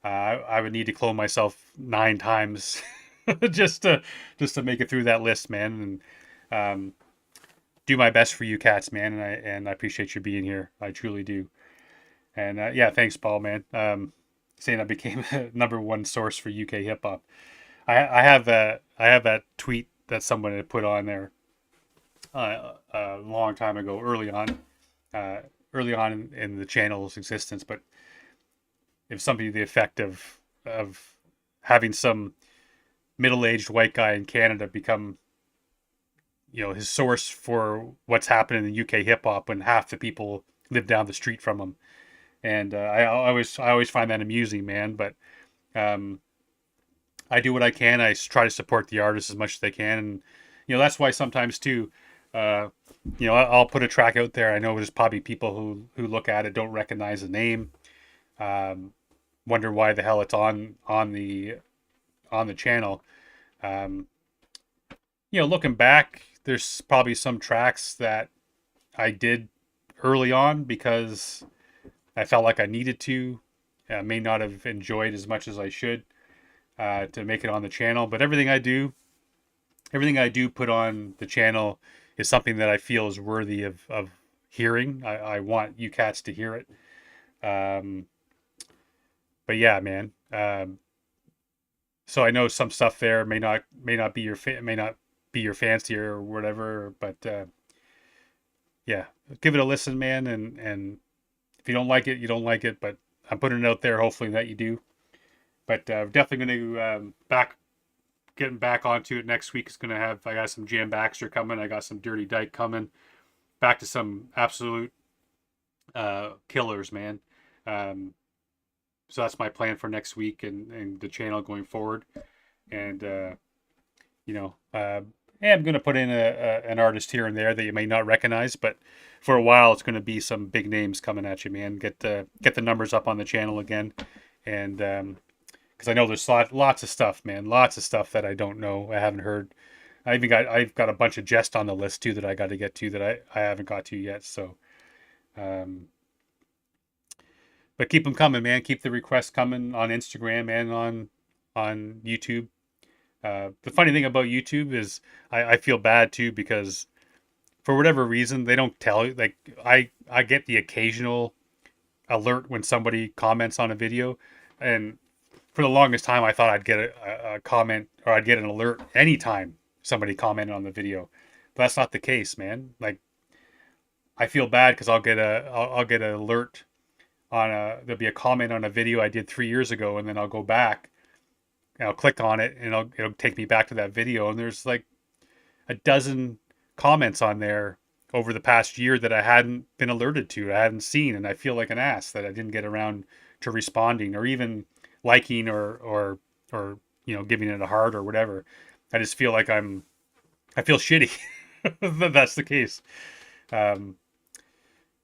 I would need to clone myself 9 times just to make it through that list, man. And do my best for you cats, man. And I appreciate you being here. I truly do. And yeah, thanks, Paul, man. Saying I became a #1 source for UK hip hop. I have that tweet that someone had put on there a long time ago, early on in the channel's existence. But it was something to the effect of having some middle-aged white guy in Canada become, you know, his source for what's happening in UK hip hop when half the people live down the street from him. And I always find that amusing, man. But I do what I can. I try to support the artists as much as they can, and you know, that's why sometimes too, you know, I'll put a track out there. I know there's probably people who look at it, don't recognize the name, wonder why the hell it's on the channel. You know, looking back, there's probably some tracks that I did early on because I felt like I needed to. I may not have enjoyed as much as I should to make it on the channel. But everything I do put on the channel is something that I feel is worthy of hearing. I want you cats to hear it. But yeah, man. So I know some stuff there may not be your fancy or whatever. But yeah, give it a listen, man. And if you don't like it, you don't like it. But I'm putting it out there, hopefully that you do. But definitely going to getting back onto it next week. Is going to have, I got some Jam Baxter coming. I got some Dirty Dyke coming. Back to some absolute killers, man. So that's my plan for next week and the channel going forward. And you know, I'm going to put in an artist here and there that you may not recognize, but for a while it's going to be some big names coming at you, man. Get the numbers up on the channel again, and because I know there's lots of stuff, man, lots of stuff that I don't know, I haven't heard. I've got a bunch of Jest on the list too that I got to get to that I haven't got to yet. So, but keep them coming, man. Keep the requests coming on Instagram and on YouTube. The funny thing about YouTube is I feel bad too, because for whatever reason they don't tell you. Like I get the occasional alert when somebody comments on a video, and for the longest time I thought I'd get a comment, or I'd get an alert anytime somebody commented on the video. But that's not the case, man. Like, I feel bad because I'll get an alert on there'll be a comment on a video I did 3 years ago, and then I'll go back and I'll click on it, and it'll take me back to that video, and there's like a dozen comments on there over the past year that I hadn't been alerted to, I hadn't seen, and I feel like an ass that I didn't get around to responding or even liking or you know, giving it a heart or whatever. I just feel like I feel shitty that that's the case.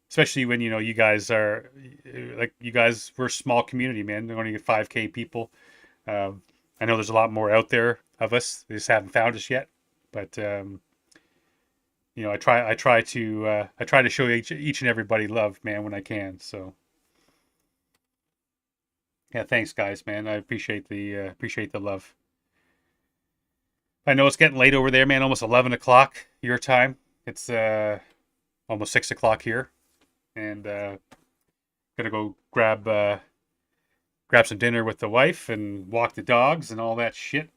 Especially when, you know, you guys are like, we're a small community, man. They're only 5K people. I know there's a lot more out there of us. They just haven't found us yet. But you know, I try to show each and everybody love, man, when I can. So yeah, thanks guys, man. I appreciate the love. I know it's getting late over there, man. Almost 11 o'clock your time. It's almost 6 o'clock here, and gonna go grab some dinner with the wife and walk the dogs and all that shit.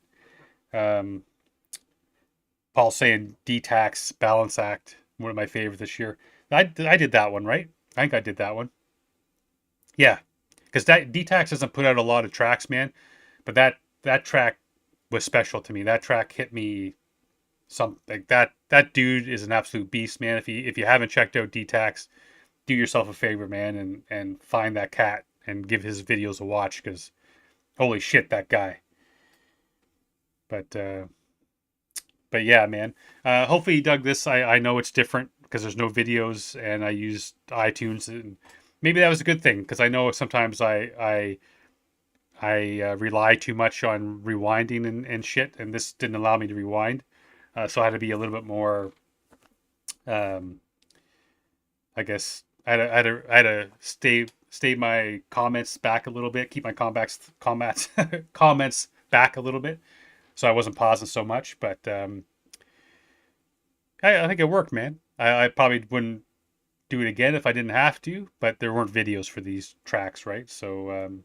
Um, Paul's saying Detax Balance Act, one of my favorites this year. I did that one, right? I think I did that one. Yeah, because that Detax doesn't put out a lot of tracks, man. But that track was special to me. That track hit me something like that. That dude is an absolute beast, man. If you haven't checked out Detax, do yourself a favor, man, and find that cat and give his videos a watch, because holy shit, that guy. But yeah, man. Hopefully you dug this. I know it's different because there's no videos, and I used iTunes, and maybe that was a good thing, because I know sometimes I rely too much on rewinding and shit, and this didn't allow me to rewind. So I had to be a little bit more, I guess I had to stay my comments back a little bit, keep my comments back a little bit, so I wasn't pausing so much. But I think it worked, man. I probably wouldn't do it again if I didn't have to, but there weren't videos for these tracks, right? So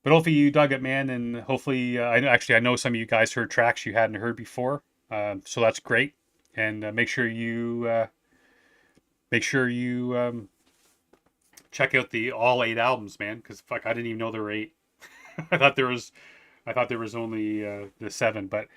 but hopefully you dug it, man, and hopefully I know some of you guys heard tracks you hadn't heard before, so that's great. And make sure you check out the all 8 albums, man, because fuck, I didn't even know there were 8. I thought there was only the 7, but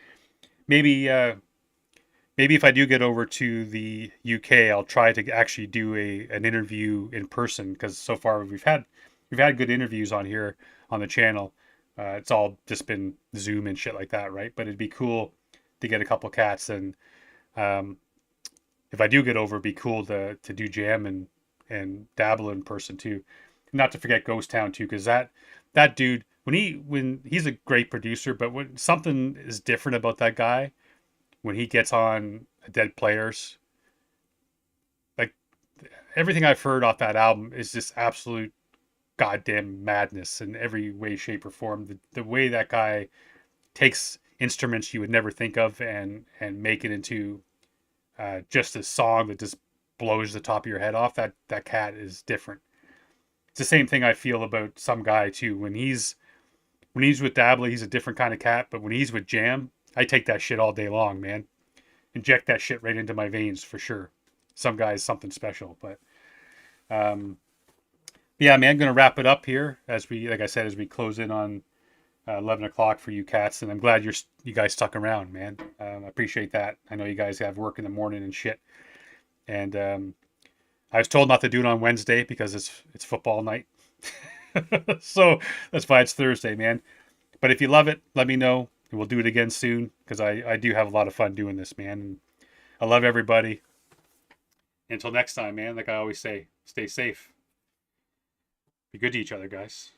maybe if I do get over to the UK, I'll try to actually do an interview in person, because so far we've had good interviews on here on the channel. It's all just been Zoom and shit like that, right? But it'd be cool to get a couple cats, and if I do get over, it'd be cool to do jam and dabble in person too. Not to forget Ghost Town too, because that dude, when he's a great producer, but when something is different about that guy, when he gets on Dead Players, like everything I've heard off that album is just absolute goddamn madness in every way, shape, or form. The way that guy takes instruments you would never think of and make it into just a song that just blows the top of your head off. That cat is different. It's the same thing I feel about some guy too. When he's with Dabbler, he's a different kind of cat, but when he's with Jam, I take that shit all day long, man. Inject that shit right into my veins for sure. Some guy's something special, but yeah, man, I'm gonna wrap it up here as we close in on 11 o'clock for you cats, and I'm glad you guys stuck around, man. I appreciate that. I know you guys have work in the morning and shit, and I was told not to do it on Wednesday because it's football night, so that's why it's Thursday, man. But if you love it, let me know, and we'll do it again soon, because I do have a lot of fun doing this, man. And I love everybody. Until next time, man. Like I always say, stay safe. Be good to each other, guys.